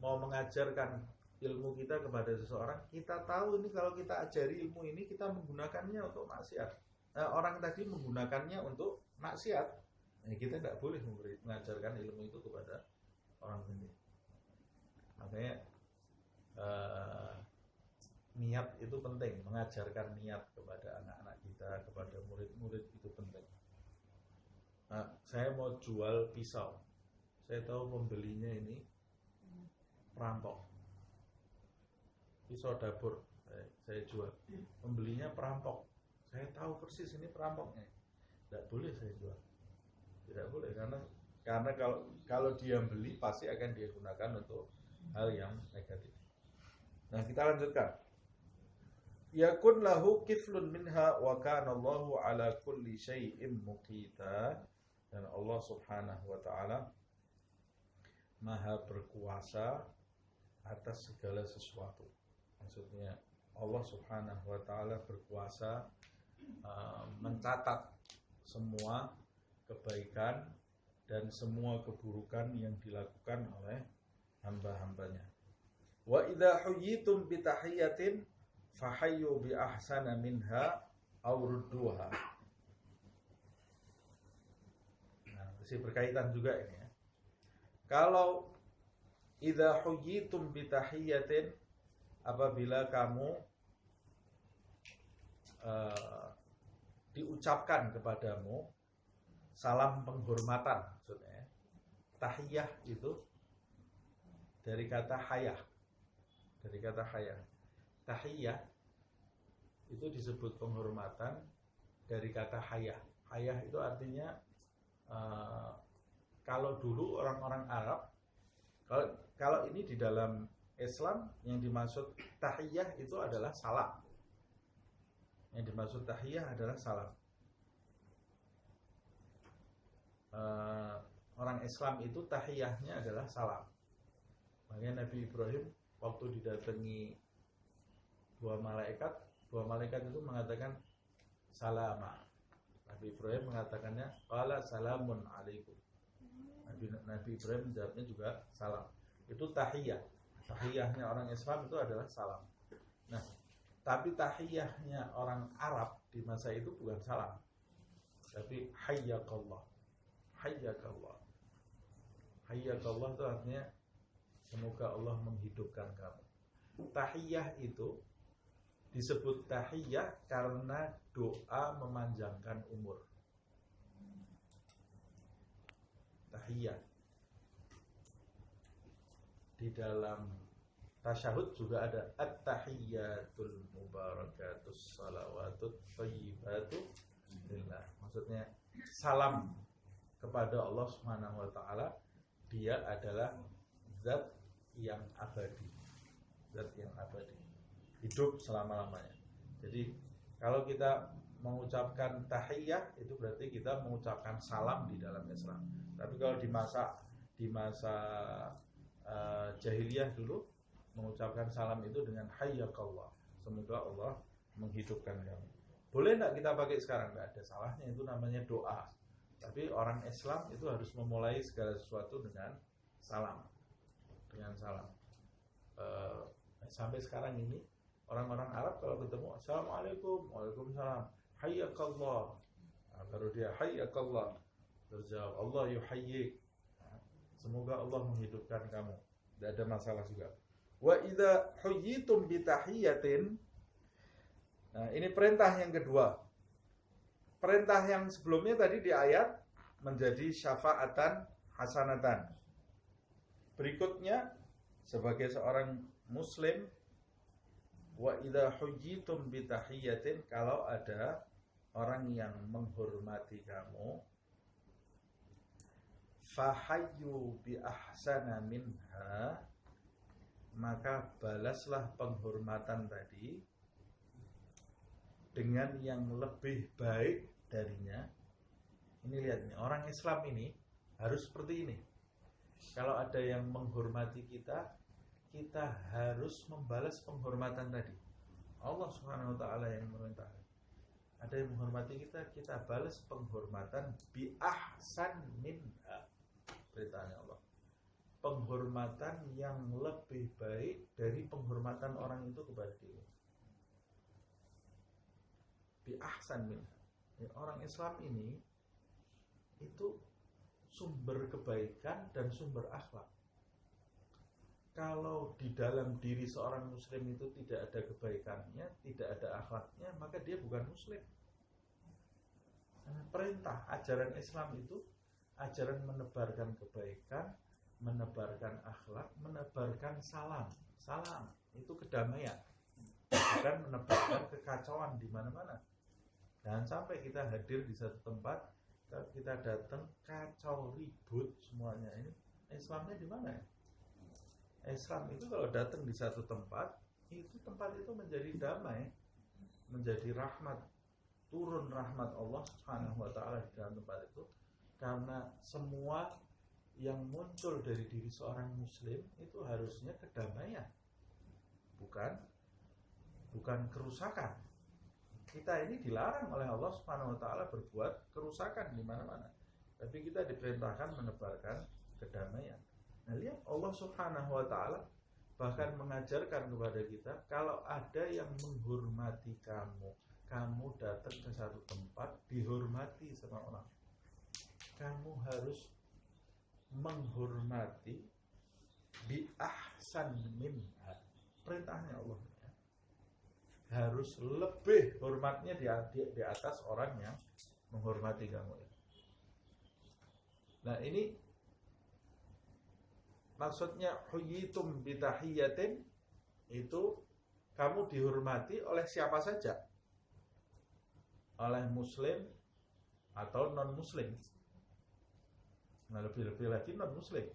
mau mengajarkan ilmu kita kepada seseorang, kita tahu ini kalau kita ajari ilmu ini kita menggunakannya untuk maksiat. Orang tadi menggunakannya untuk maksiat, kita tidak boleh mengajarkan ilmu itu kepada orang lain. Makanya niat itu penting, mengajarkan niat kepada anak-anak kita, kepada murid-murid itu penting. Saya mau jual pisau, saya tahu pembelinya ini perampok. Pisau dapur saya jual, pembelinya perampok. Saya tahu persis ini perampoknya, tidak boleh saya jual, tidak boleh karena kalau dia beli pasti akan dia gunakan untuk hal yang negatif. Nah, kita lanjutkan. Yakun lahu kiflun minha wa kana Allahu ala kulli syai'in muqita. Dan Allah Subhanahu wa taala Maha berkuasa atas segala sesuatu. Maksudnya Allah Subhanahu wa taala berkuasa mencatat semua kebaikan dan semua keburukan yang dilakukan oleh hamba-hambanya. Wa idza huyyitum bi tahiyatin fahayyu bi ahsana minha aw rudduha. Nah, masih berkaitan juga ini ya. Kalau idza huyyitum bi tahiyatin, apabila kamu diucapkan kepadamu salam penghormatan, maksudnya tahiyah itu dari kata hayah. Dari kata hayah. Tahiyah itu disebut penghormatan dari kata hayah. Hayah itu artinya kalau dulu orang-orang Arab, kalau ini di dalam Islam yang dimaksud tahiyah itu adalah salam. Yang dimaksud tahiyah adalah salam. Orang Islam itu tahiyahnya adalah salam. Makanya Nabi Ibrahim waktu didatangi dua malaikat itu mengatakan salama. Nabi Ibrahim mengatakannya qala salamun alaikum. Nabi Ibrahim menjawabnya juga salam. Itu tahiyah. Tahiyahnya orang Islam itu adalah salam. Nah, tapi tahiyahnya orang Arab di masa itu bukan salam, tapi hayyakallah. Hayyakallah. Hayyakallah itu artinya semoga Allah menghidupkan kamu. Tahiyah itu disebut tahiyah karena doa memanjangkan umur. Tahiyah. Di dalam tasyahud juga ada at-tahiyyatul mubarakatus salawatut thayyibatu lillah. Maksudnya salam kepada Allah Subhanahu wa taala, dia adalah zat yang abadi. Zat yang abadi. Hidup selama-lamanya. Jadi kalau kita mengucapkan tahiyyah itu berarti kita mengucapkan salam di dalam Islam. Tapi kalau di masa jahiliyah dulu mengucapkan salam itu dengan hayyakallah. Semoga Allah menghidupkan kamu. Boleh enggak kita pakai sekarang? Enggak ada salahnya, itu namanya doa. Tapi orang Islam itu harus memulai segala sesuatu dengan salam. Dengan salam. Sampai sekarang ini orang-orang Arab kalau ketemu assalamualaikum, waalaikumsalam, hayyakallah. Baru dia hayyakallah. Terjawab Allah yuhayyik. Semoga Allah menghidupkan kamu. Tidak ada masalah juga. Wa idza huyyitum bi tahiyatin. Nah, ini perintah yang kedua. Perintah yang sebelumnya tadi di ayat menjadi syafaatan hasanatan. Berikutnya sebagai seorang muslim Wa idza hujitum bi tahiyatin, kalau ada orang yang menghormati kamu, fahayyu bi ahsana minha, maka balaslah penghormatan tadi dengan yang lebih baik darinya. Ini lihat nih, orang Islam ini harus seperti ini. Kalau ada yang menghormati kita, kita harus membalas penghormatan tadi. Allah Subhanahu wa taala yang memerintahkan. Ada yang menghormati kita, kita balas penghormatan bi ahsan minha. Perintahnya Allah. Penghormatan yang lebih baik dari penghormatan orang itu kepada dia. Bi ahsan minha. Orang Islam ini itu sumber kebaikan dan sumber akhlak. Kalau di dalam diri seorang muslim itu tidak ada kebaikannya, tidak ada akhlaknya, maka dia bukan muslim. Karena perintah ajaran Islam itu ajaran menebarkan kebaikan, menebarkan akhlak, menebarkan salam. Salam itu kedamaian, bukan menebarkan kekacauan di mana-mana. Jangan sampai kita hadir di satu tempat, kita datang kacau, ribut semuanya. Ini Islamnya di mana ya? Islam itu kalau datang di satu tempat, itu tempat itu menjadi damai, menjadi rahmat, turun rahmat Allah Subhanahu wa taala di dalam tempat itu, karena semua yang muncul dari diri seorang muslim itu harusnya kedamaian, bukan kerusakan. Kita ini dilarang oleh Allah Subhanahu wa taala berbuat kerusakan di mana-mana, tapi kita diperintahkan menebarkan kedamaian. Nah, lihat Allah Subhanahu wa taala bahkan mengajarkan kepada kita, kalau ada yang menghormati kamu, kamu datang ke satu tempat dihormati sama orang, kamu harus menghormati bi ahsan minha. Perintahnya Allah harus lebih hormatnya di atas orang yang menghormati kamu. Nah, ini maksudnya huyitum bitahiyatin, itu kamu dihormati oleh siapa saja, oleh muslim atau non muslim. Nah, lebih-lebih lagi non muslim.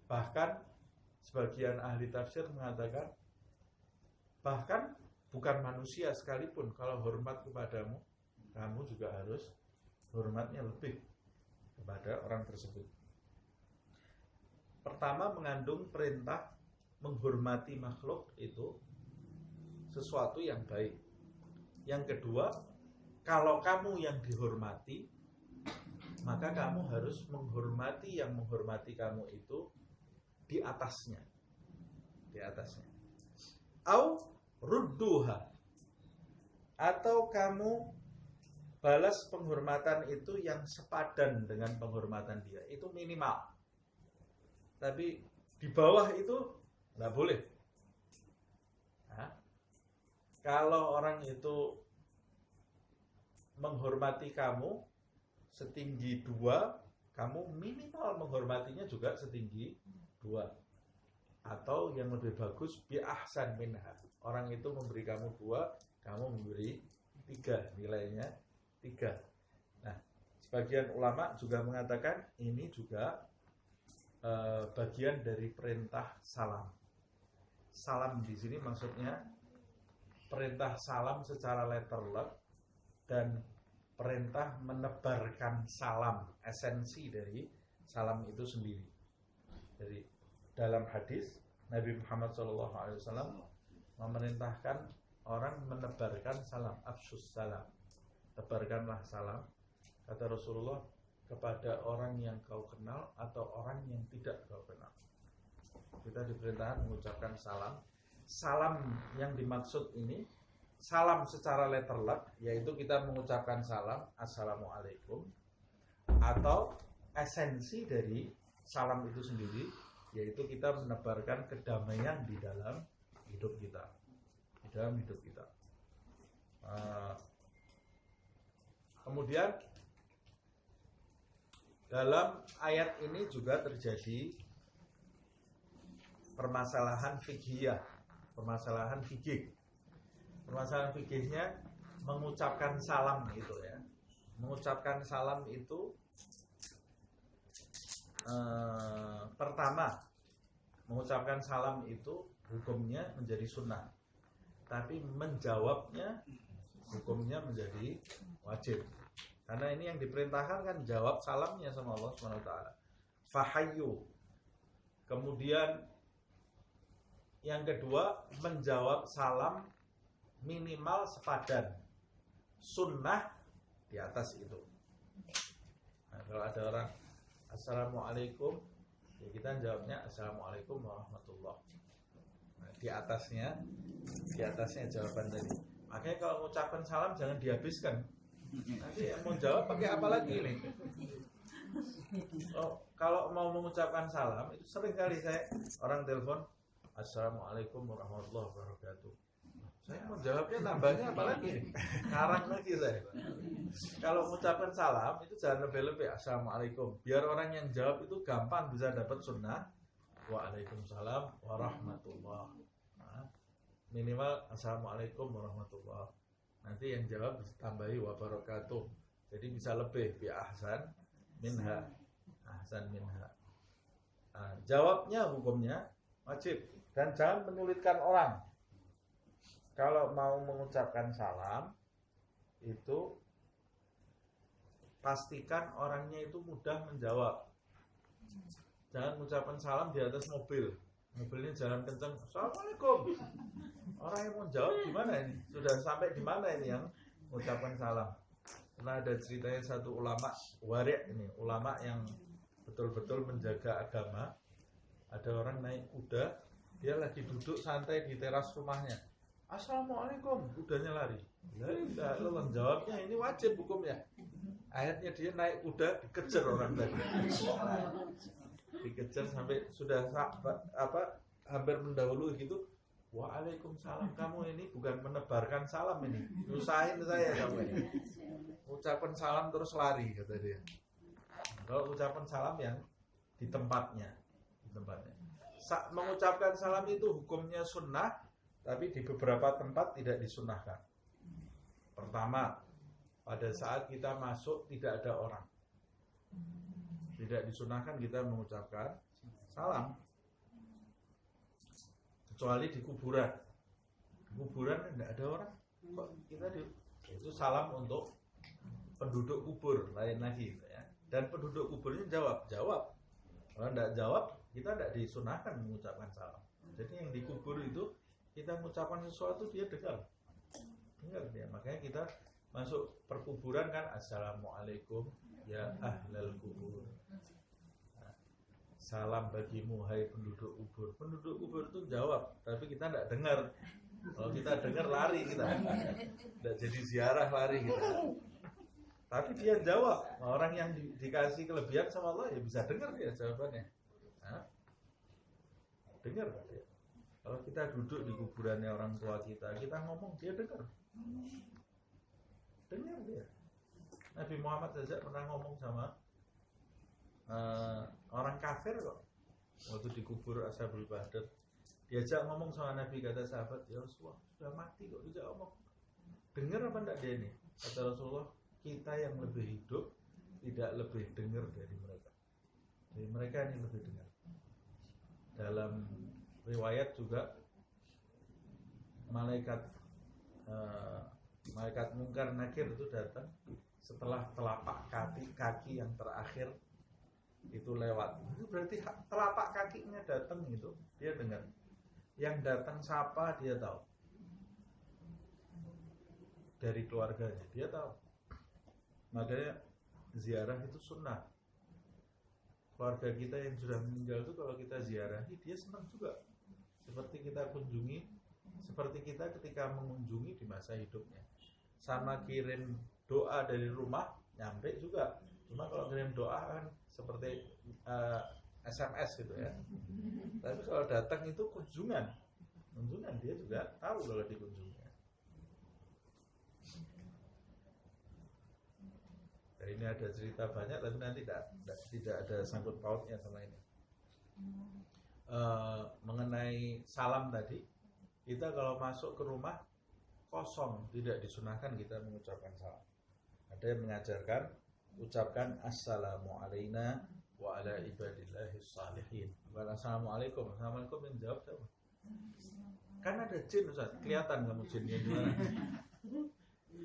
Bahkan sebagian ahli tafsir mengatakan, bahkan bukan manusia sekalipun, kalau hormat kepadamu, kamu juga harus hormatnya lebih kepada orang tersebut. Pertama, mengandung perintah menghormati makhluk itu sesuatu yang baik. Yang kedua, kalau kamu yang dihormati, maka kamu harus menghormati yang menghormati kamu itu di atasnya. Au rudduha, atau kamu balas penghormatan itu yang sepadan dengan penghormatan dia. Itu minimal. Tapi di bawah itu nggak boleh. Nah, kalau orang itu menghormati kamu setinggi 2, kamu minimal menghormatinya juga setinggi 2. Atau yang lebih bagus, bi ahsan minha. Orang itu memberi kamu 2, kamu memberi 3, nilainya 3. Nah, sebagian ulama juga mengatakan ini juga bagian dari perintah salam. Salam di sini maksudnya perintah salam secara letterlek dan perintah menebarkan salam, esensi dari salam itu sendiri. Jadi dalam hadis Nabi Muhammad SAW memerintahkan orang menebarkan salam, afsyus salam. Tebarkanlah salam, kata Rasulullah, kepada orang yang kau kenal atau orang yang tidak kau kenal. Kita diperintahkan mengucapkan salam. Salam yang dimaksud ini salam secara letterlek, yaitu kita mengucapkan salam, assalamualaikum, atau esensi dari salam itu sendiri, yaitu kita menebarkan kedamaian di dalam hidup kita, kemudian dalam ayat ini juga terjadi permasalahan fikhiyah, permasalahan fikih. Permasalahan fikihnya mengucapkan salam itu ya. Mengucapkan salam itu pertama, mengucapkan salam itu hukumnya menjadi sunnah, tapi menjawabnya hukumnya menjadi wajib. Karena ini yang diperintahkan kan jawab salamnya sama Allah Subhanahu wa taala. Fahayyu. Kemudian yang kedua, menjawab salam minimal sepadan. Sunnah di atas itu. Nah, kalau ada orang Assalamualaikum, ya kita jawabnya Assalamualaikum warahmatullahi. Nah, di atasnya jawaban tadi. Makanya kalau mengucapkan salam jangan dihabiskan. Nanti mau jawab pakai apa lagi nih? Oh, kalau mau mengucapkan salam itu sering kali saya orang telepon Assalamualaikum warahmatullahi wabarakatuh. Saya mau jawabnya nambahnya apa lagi? Ngarang lagi saya. Kalau mengucapkan salam itu jangan lebih-lebih Assalamualaikum. Biar orang yang jawab itu gampang bisa dapat sunnah. Waalaikumsalam warahmatullahi. Nah, minimal Assalamualaikum warahmatullahi. Nanti yang jawab tambahi wabarakatuh. Jadi bisa lebih bi ahsan minha. Ahsan minha. Nah, jawabnya hukumnya wajib dan jangan menyulitkan orang. Kalau mau mengucapkan salam itu pastikan orangnya itu mudah menjawab. Jangan mengucapkan salam di atas mobil. Mobilnya jalan kencang, Assalamualaikum. Orang yang mau jawab gimana ini? Sudah sampai di mana ini yang mengucapkan salam? Karena ada ceritanya satu ulama wari' ini, ulama yang betul-betul menjaga agama. Ada orang naik kuda, dia lagi duduk santai di teras rumahnya. Assalamualaikum, kudanya lari. Ya, Allah jawabnya ini wajib hukumnya. Akhirnya dia naik kuda dikejar orang tadi. Dikejar sampai sudah hampir mendahului gitu. Waalaikumsalam, kamu ini bukan menebarkan salam ini. Nyusahin saya kamu ini. Ucapan salam terus lari kata dia. Kalau ucapan salam yang di tempatnya, mengucapkan salam itu hukumnya sunnah. Tapi di beberapa tempat tidak disunnahkan. Pertama, pada saat kita masuk tidak ada orang. Tidak disunnahkan kita mengucapkan salam. Kecuali di kuburan. Di kuburan tidak ada orang. Kok kita itu salam untuk penduduk kubur, lain lagi ya. Dan penduduk kuburnya jawab. Kalau tidak jawab, kita tidak disunnahkan mengucapkan salam. Jadi yang di kubur itu kita mengucapkan sesuatu dia dengar dia. Makanya kita masuk perkuburan kan Assalamualaikum ya ahlal kubur. Nah, salam bagimu hai penduduk kubur. Penduduk kubur itu jawab, tapi kita tidak dengar. Kalau kita dengar lari kita. Tidak jadi ziarah lari kita. Tapi dia jawab. Orang yang dikasih kelebihan sama Allah ya bisa dengar dia jawabannya. Nah, dengar dia. Kalau kita duduk di kuburannya orang tua kita ngomong dia dengar dia. Nabi Muhammad saja pernah ngomong sama orang kafir kok. Waktu dikubur Ashabul Badr, diajak ngomong sama Nabi, kata sahabat, ya Rasulullah sudah mati kok diajak ngomong. Dengar apa enggak dia ini? Kata Rasulullah, kita yang lebih hidup tidak lebih dengar dari mereka. Dari mereka ini lebih dengar. Dalam riwayat juga malaikat mungkar nakir itu datang setelah telapak kaki yang terakhir itu lewat. Itu berarti telapak kakinya datang gitu, dia dengar. Yang datang siapa dia tahu. Dari keluarganya dia tahu. Makanya ziarah itu sunnah. Keluarga kita yang sudah meninggal itu kalau kita ziarahi dia senang juga. Seperti kita kunjungi, seperti kita ketika mengunjungi di masa hidupnya. Sama kirim doa dari rumah, nyampe juga. Cuma kalau kirim doa kan seperti SMS gitu ya. Tapi kalau datang itu kunjungan dia juga tahu kalau dikunjungi. Nah, ini ada cerita banyak, tapi nanti tidak ada sangkut pautnya sama ini. mengenai salam tadi, kita kalau masuk ke rumah kosong, tidak disunahkan kita mengucapkan salam. Ada yang mengajarkan ucapkan assalamu alaina wa ala ibadillahis salihin. Bukan assalamualaikum. Assalamualaikum yang jawab siapa? Kan ada jin, Ustaz. Kelihatan kamu jinnya di mana.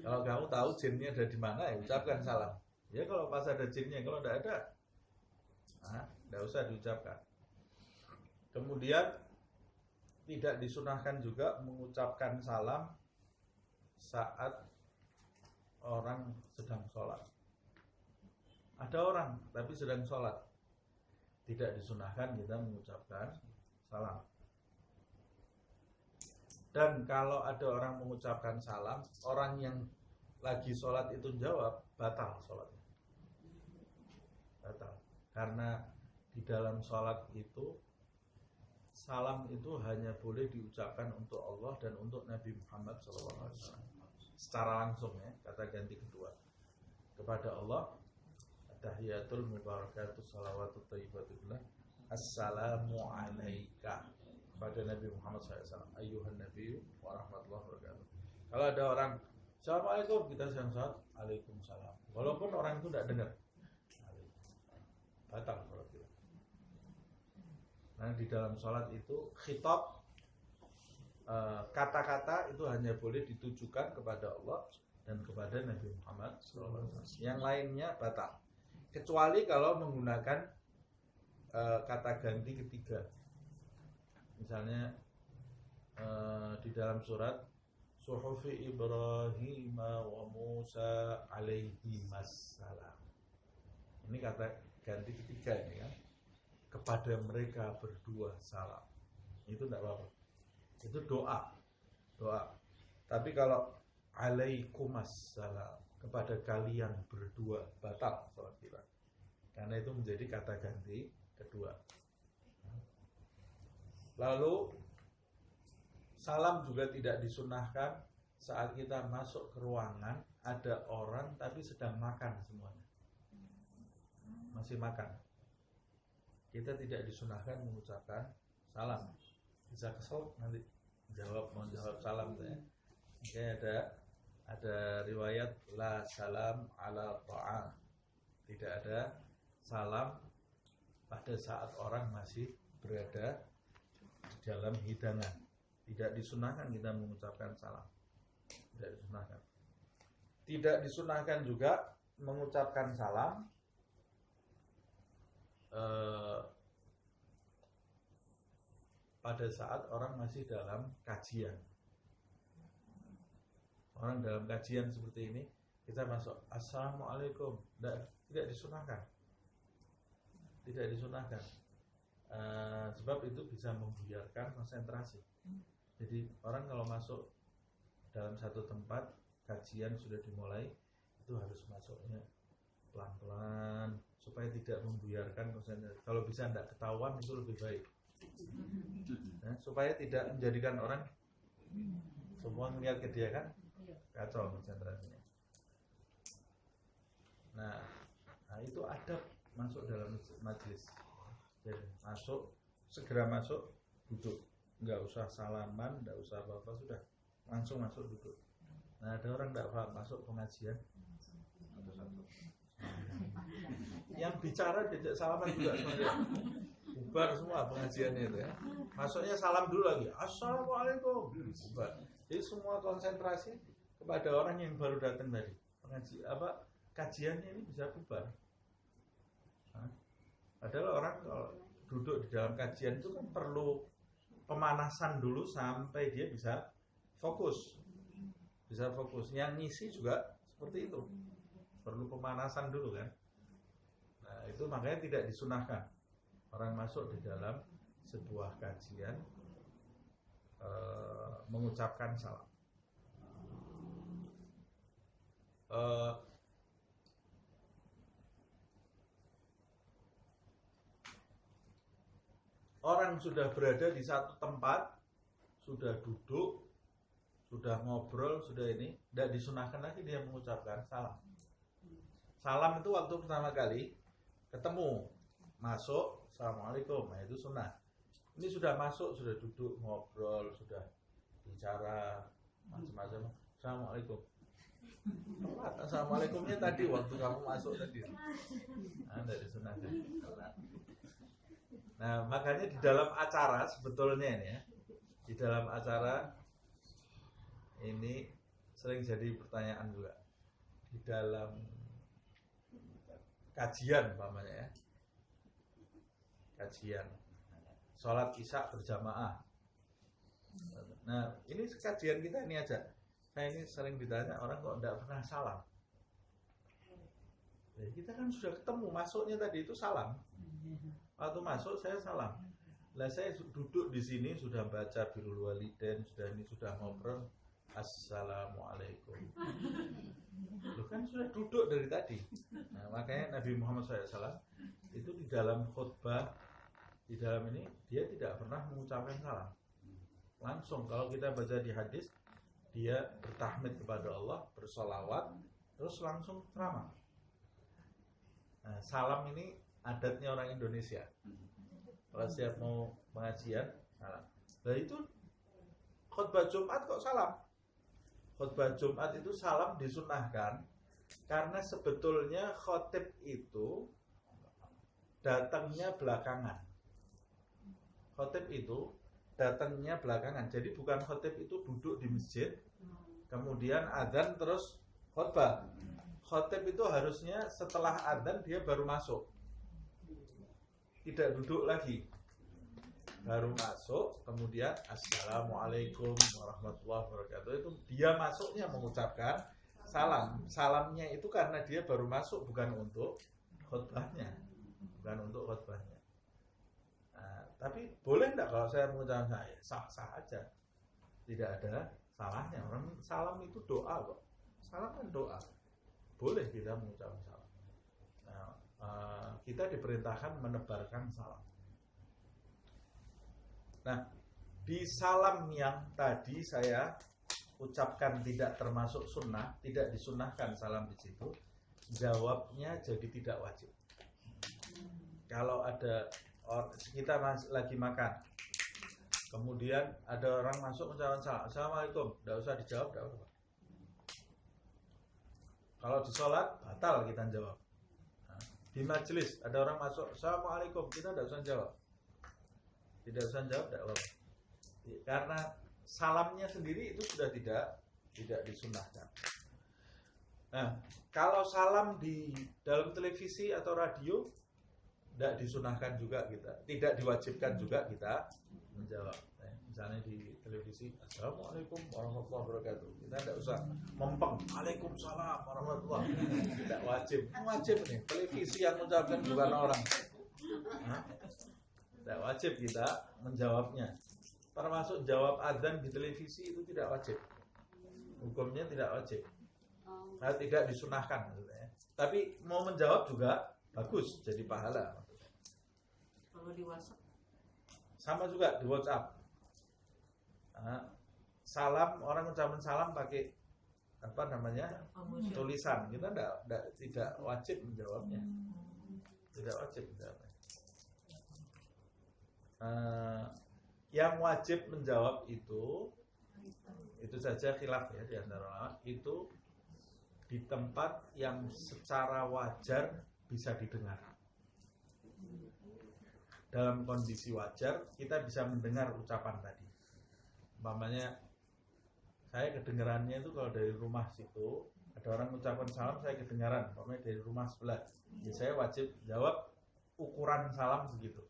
Kalau kamu tahu jinnya ada di mana, ya ucapkan salam. Ya kalau pas ada jinnya, kalau tidak ada, tidak usah diucapkan. Kemudian tidak disunahkan juga mengucapkan salam saat orang sedang sholat. Ada orang tapi sedang sholat, tidak disunahkan kita mengucapkan salam. Dan kalau ada orang mengucapkan salam, orang yang lagi sholat itu jawab, batal sholatnya. Batal. Karena di dalam sholat itu salam itu hanya boleh diucapkan untuk Allah dan untuk Nabi Muhammad SAW secara langsung, ya, kata ganti kedua. Kepada Allah, tahiyatul mubarakatus salawatut thayyibatullah, assalamu alaika. Kepada Nabi Muhammad SAW, ayyuhan nabiyyu wa rahmatullahi wabarakatuh. Kalau ada orang assalamualaikum, kita salam, waalaikumsalam. Walaupun orang itu tidak dengar, batal sholat kita. Nah, di dalam sholat itu khitab, kata-kata itu hanya boleh ditujukan kepada Allah dan kepada Nabi Muhammad SAW. Yang lainnya batal, kecuali kalau menggunakan kata ganti ketiga. Misalnya di dalam surat Suhufi Ibrahim wa Musa alaihi wassalam. Ini kata ganti ketiga ini kan. Kepada mereka berdua salam. Itu tidak apa-apa. Itu doa. Tapi kalau alaikumassalam, kepada kalian berdua, batal sholat kita. Karena itu menjadi kata ganti kedua. Lalu salam juga tidak disunahkan saat kita masuk ke ruangan, ada orang tapi sedang makan semuanya. Masih makan. Kita tidak disunahkan mengucapkan salam. Bisa kesel nanti mau jawab salam ya. Oke, ada riwayat la salam ala ta'am. Tidak ada salam pada saat orang masih berada di dalam hidangan. Tidak disunahkan kita mengucapkan salam. Tidak disunahkan. Tidak disunahkan juga mengucapkan salam pada saat orang masih dalam kajian. Orang dalam kajian seperti ini, kita masuk assalamualaikum, tidak disunahkan. Tidak disunahkan. Sebab itu bisa membuyarkan konsentrasi. Jadi orang kalau masuk dalam satu tempat kajian sudah dimulai, itu harus masuknya pelan-pelan supaya tidak membuyarkan konsentrasi. Kalau bisa tidak ketahuan itu lebih baik. Nah, supaya tidak menjadikan orang semua melihat ke dia kan kacau konsentrasinya. Nah itu adab masuk dalam majelis. Jadi segera masuk, duduk, nggak usah salaman, nggak usah apa-apa, sudah langsung masuk duduk. Nah ada orang nggak paham masuk pengajian satu-satu. Yang bicara diajak salaman juga semuanya. Bubar semua pengajiannya itu ya. Masuknya salam dulu lagi. Assalamualaikum. Bubar. Jadi semua konsentrasi kepada orang yang baru datang tadi. Kajiannya ini bisa bubar. Padahal orang kalau duduk di dalam kajian itu kan perlu pemanasan dulu sampai dia bisa fokus. Bisa fokus. Yang ngisi juga seperti itu. Perlu pemanasan dulu kan. Nah, itu makanya tidak disunahkan orang masuk di dalam sebuah kajian mengucapkan salam. Orang sudah berada di satu tempat, sudah duduk, sudah ngobrol, sudah ini, tidak disunahkan lagi dia mengucapkan salam. Salam itu waktu pertama kali ketemu, masuk, assalamualaikum, nah itu sunnah. Ini sudah masuk, sudah duduk, ngobrol, sudah bicara macam-macam. Assalamualaikum. Assalamualaikumnya tadi waktu kamu masuk tadi. Dari sunahnya. Nah, makanya di dalam acara sebetulnya ini ya, di dalam acara ini sering jadi pertanyaan juga. Di dalam kajian umpamanya ya. Kajian. Sholat isya berjamaah. Nah, ini kajian kita ini aja. Saya ini sering ditanya orang kok enggak pernah salam. Jadi kita kan sudah ketemu, masuknya tadi itu salam. Waktu masuk saya salam. Lah saya duduk di sini sudah baca birrul walidain, sudah ngobrol. Assalamualaikum. Lu kan sudah duduk dari tadi. Nah, makanya Nabi Muhammad SAW itu di dalam khutbah, di dalam ini dia tidak pernah mengucapkan salam. Langsung kalau kita baca di hadis, dia bertahmid kepada Allah, bersolawat, terus langsung ceramah. Nah, salam ini adatnya orang Indonesia. Kalau siap mau pengajian, salam. Nah itu khutbah Jumat kok salam? Khutbah Jumat itu salam disunahkan karena sebetulnya khotib itu datangnya belakangan. Khotib itu datangnya belakangan. Jadi bukan khotib itu duduk di masjid, kemudian adzan terus khutbah. Khotib itu harusnya setelah adzan dia baru masuk. Tidak duduk lagi. Baru masuk, kemudian Assalamualaikum warahmatullahi wabarakatuh. Itu dia masuknya mengucapkan salam. Salamnya itu karena dia baru masuk, bukan untuk khutbahnya. Bukan untuk khutbahnya. Nah, tapi boleh enggak kalau saya mengucapkan saya? Sah-sah aja. Tidak ada salahnya. Orang salam itu doa kok. Salam kan doa. Boleh kita mengucapkan salam. Nah, kita diperintahkan menebarkan salam. Nah, di salam yang tadi saya ucapkan tidak termasuk sunnah, tidak disunnahkan salam di situ, jawabnya jadi tidak wajib. Kalau ada kita lagi makan, kemudian ada orang masuk mengucapkan salam, Assalamualaikum, tidak usah dijawab, tidak apa-apa. Kalau di sholat, batal kita jawab. Nah, di majelis ada orang masuk, Assalamualaikum, kita tidak usah jawab. Tidak usah jawab, tidak apa-apa. Karena salamnya sendiri itu sudah tidak disunahkan. Nah, kalau salam di dalam televisi atau radio tidak disunahkan juga kita, tidak diwajibkan juga kita menjawab. Misalnya di televisi, Assalamualaikum warahmatullahi wabarakatuh. Kita tidak usah mempeng, Waalaikumsalam warahmatullahi wabarakatuh. Tidak wajib. Wajib nih, televisi yang mengucapkan bukan orang. Tidak wajib kita menjawabnya. Termasuk jawab adzan di televisi itu tidak wajib. Hukumnya tidak wajib. Nah, tidak disunahkan maksudnya. Tapi mau menjawab juga bagus, jadi pahala. Kalau di WhatsApp? Sama juga di WhatsApp. Nah, salam, orang ucapan salam pakai apa namanya? Tulisan. Kita tidak wajib menjawabnya. Tidak wajib menjawabnya. Yang wajib menjawab itu saja khilaf ya di antara ulama, itu di tempat yang secara wajar bisa didengar. Dalam kondisi wajar kita bisa mendengar ucapan tadi. Umpamanya saya kedengarannya itu kalau dari rumah situ ada orang mengucapkan salam, saya kedengaran. Umpamanya dari rumah sebelah, ya saya wajib jawab ukuran salam segitu.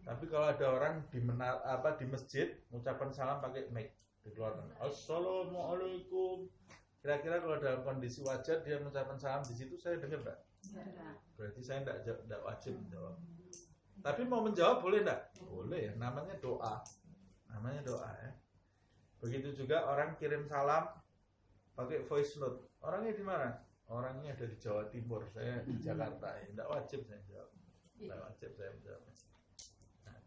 Tapi kalau ada orang di masjid mengucapkan salam pakai mic, dikeluarkan Assalamualaikum. Kira-kira kalau dalam kondisi wajar dia mengucapkan salam di situ, saya dengar enggak? Berarti saya enggak wajib menjawab. Tapi mau menjawab boleh enggak? Boleh ya, namanya doa. Namanya doa ya. Begitu juga orang kirim salam pakai voice note. Orangnya di mana? Orangnya ada di Jawa Timur, saya di Jakarta. Ya, enggak wajib saya jawab. Enggak wajib saya menjawab.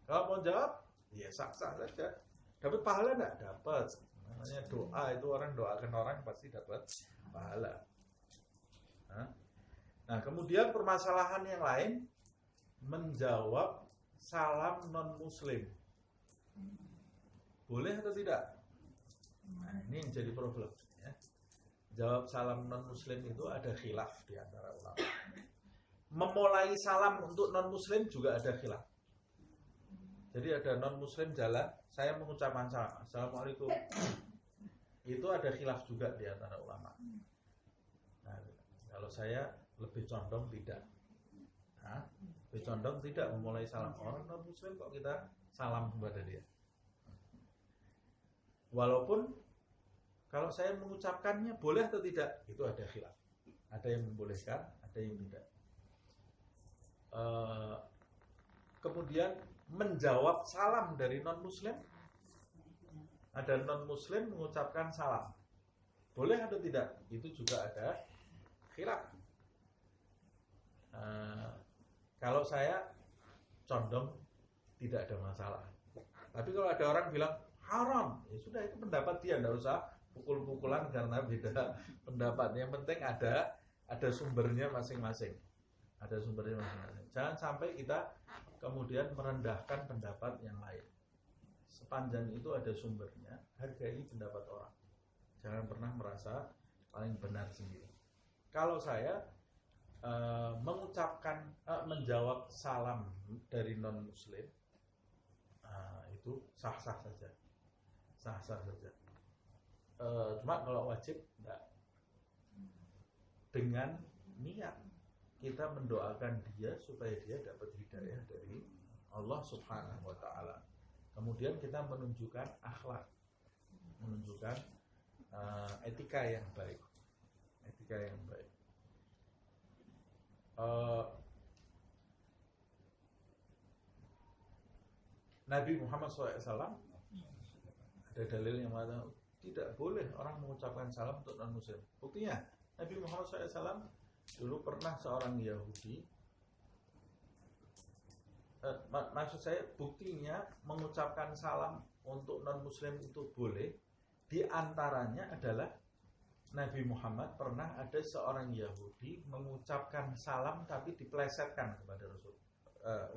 Kalau mau jawab, ya sah-sah saja. Dapat pahala enggak? Dapat. Namanya doa, itu orang doakan orang pasti dapat pahala. Nah, kemudian permasalahan yang lain, menjawab salam non-muslim. Boleh atau tidak? Nah, ini yang jadi problem ya. Jawab salam non muslim itu ada khilaf di antara ulama. Memulai salam untuk non muslim juga ada khilaf. Jadi ada non muslim jalan, saya mengucapkan salam, assalamualaikum. Itu ada khilaf juga di antara ulama. Nah, kalau saya lebih condong tidak. Lebih condong tidak memulai salam. Orang non muslim kok kita salam kepada dia. Walaupun kalau saya mengucapkannya boleh atau tidak, itu ada khilaf. Ada yang membolehkan, ada yang tidak. Kemudian menjawab salam dari non muslim. Ada non muslim mengucapkan salam, boleh atau tidak? Itu juga ada khilaf. Kalau saya condong tidak ada masalah. Tapi kalau ada orang bilang haram, ya sudah, itu pendapat dia, tidak usah pukul-pukulan karena beda pendapat. Yang penting ada sumbernya masing-masing. Ada sumbernya masing-masing. Jangan sampai kita kemudian merendahkan pendapat yang lain. Sepanjang itu ada sumbernya, hargai pendapat orang. Jangan pernah merasa paling benar sendiri. Kalau saya menjawab salam dari non muslim, itu sah-sah saja. Sah-sah saja. Cuma kalau wajib enggak. Dengan niat kita mendoakan dia supaya dia dapat hidayah dari Allah Subhanahu wa taala. Kemudian kita menunjukkan akhlak, menunjukkan etika yang baik. Etika yang baik. Nabi Muhammad SAW ada dalil yang mengatakan tidak boleh orang mengucapkan salam untuk non muslim. Buktinya Nabi Muhammad SAW dulu pernah seorang Yahudi, maksud saya buktinya mengucapkan salam untuk non muslim itu boleh. Di antaranya adalah Nabi Muhammad pernah ada seorang Yahudi mengucapkan salam tapi diplesetkan kepada Rasul.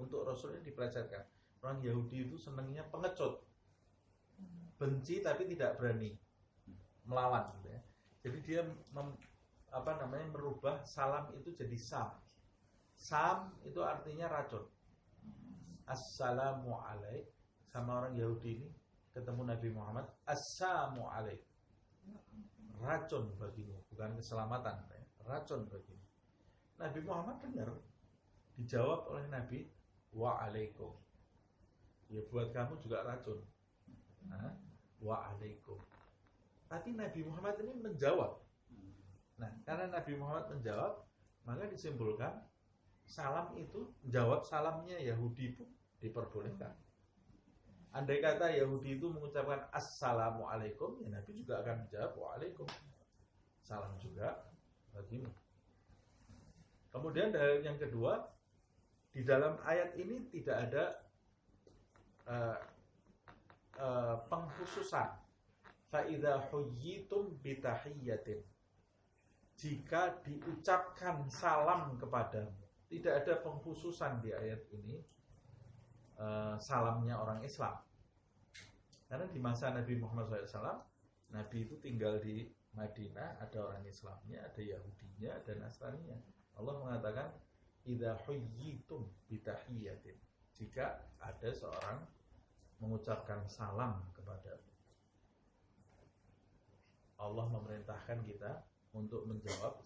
Untuk Rasulnya diplesetkan. Orang Yahudi itu senangnya pengecut, benci tapi tidak berani melawan, gitu ya. Jadi dia merubah salam itu jadi sam. Sam itu artinya racun. Assalamualaikum. Sama orang Yahudi ini ketemu Nabi Muhammad, assalamualaikum. Racun bagimu, bukan keselamatan, racun bagimu. Nabi Muhammad dengar, dijawab oleh Nabi, waalaikum. Ya buat kamu juga racun. Waalaikum. Tapi Nabi Muhammad ini menjawab. Nah, karena Nabi Muhammad menjawab, maka disimpulkan salam itu, jawab salamnya Yahudi pun diperbolehkan. Andai kata Yahudi itu mengucapkan assalamualaikum, ya Nabi juga akan menjawab waalaikum. Salam juga bagimu. Kemudian dalil yang kedua, di dalam ayat ini tidak ada pengkhususan. Fa'idha huyyitum bitahiyyatin. Jika diucapkan salam kepadamu, tidak ada pengkhususan di ayat ini salamnya orang Islam. Karena di masa Nabi Muhammad SAW, Nabi itu tinggal di Madinah, ada orang Islamnya, ada Yahudinya, ada Nasraninya. Allah mengatakan, idza huyyitum bitahiyyatin. Jika ada seorang mengucapkan salam kepadamu, Allah memerintahkan kita untuk menjawab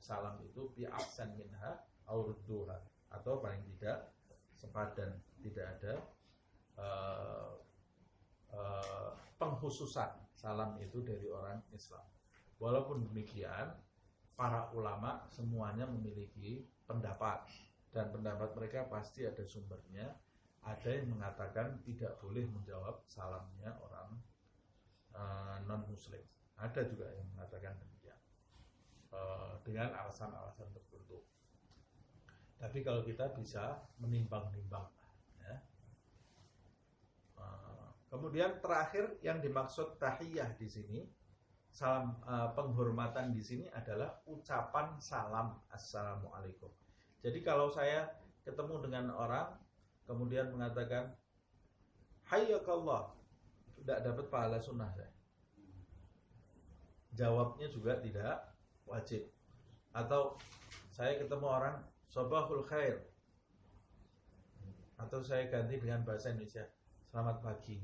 salam itu bi ahsan minha aw rudduha, atau paling tidak sepadan, tidak ada pengkhususan salam itu dari orang Islam. Walaupun demikian, para ulama semuanya memiliki pendapat, dan pendapat mereka pasti ada sumbernya. Ada yang mengatakan tidak boleh menjawab salamnya orang non muslim. Ada juga yang mengatakan demikian dengan alasan-alasan tertentu. Tapi kalau kita bisa menimbang-nimbang, ya. Kemudian terakhir yang dimaksud tahiyah di sini, salam penghormatan di sini adalah ucapan salam assalamualaikum. Jadi kalau saya ketemu dengan orang kemudian mengatakan hayyakallah, tidak dapat pahala sunnah saya. Jawabnya juga tidak wajib. Atau saya ketemu orang sabahul khair, atau saya ganti dengan bahasa Indonesia selamat pagi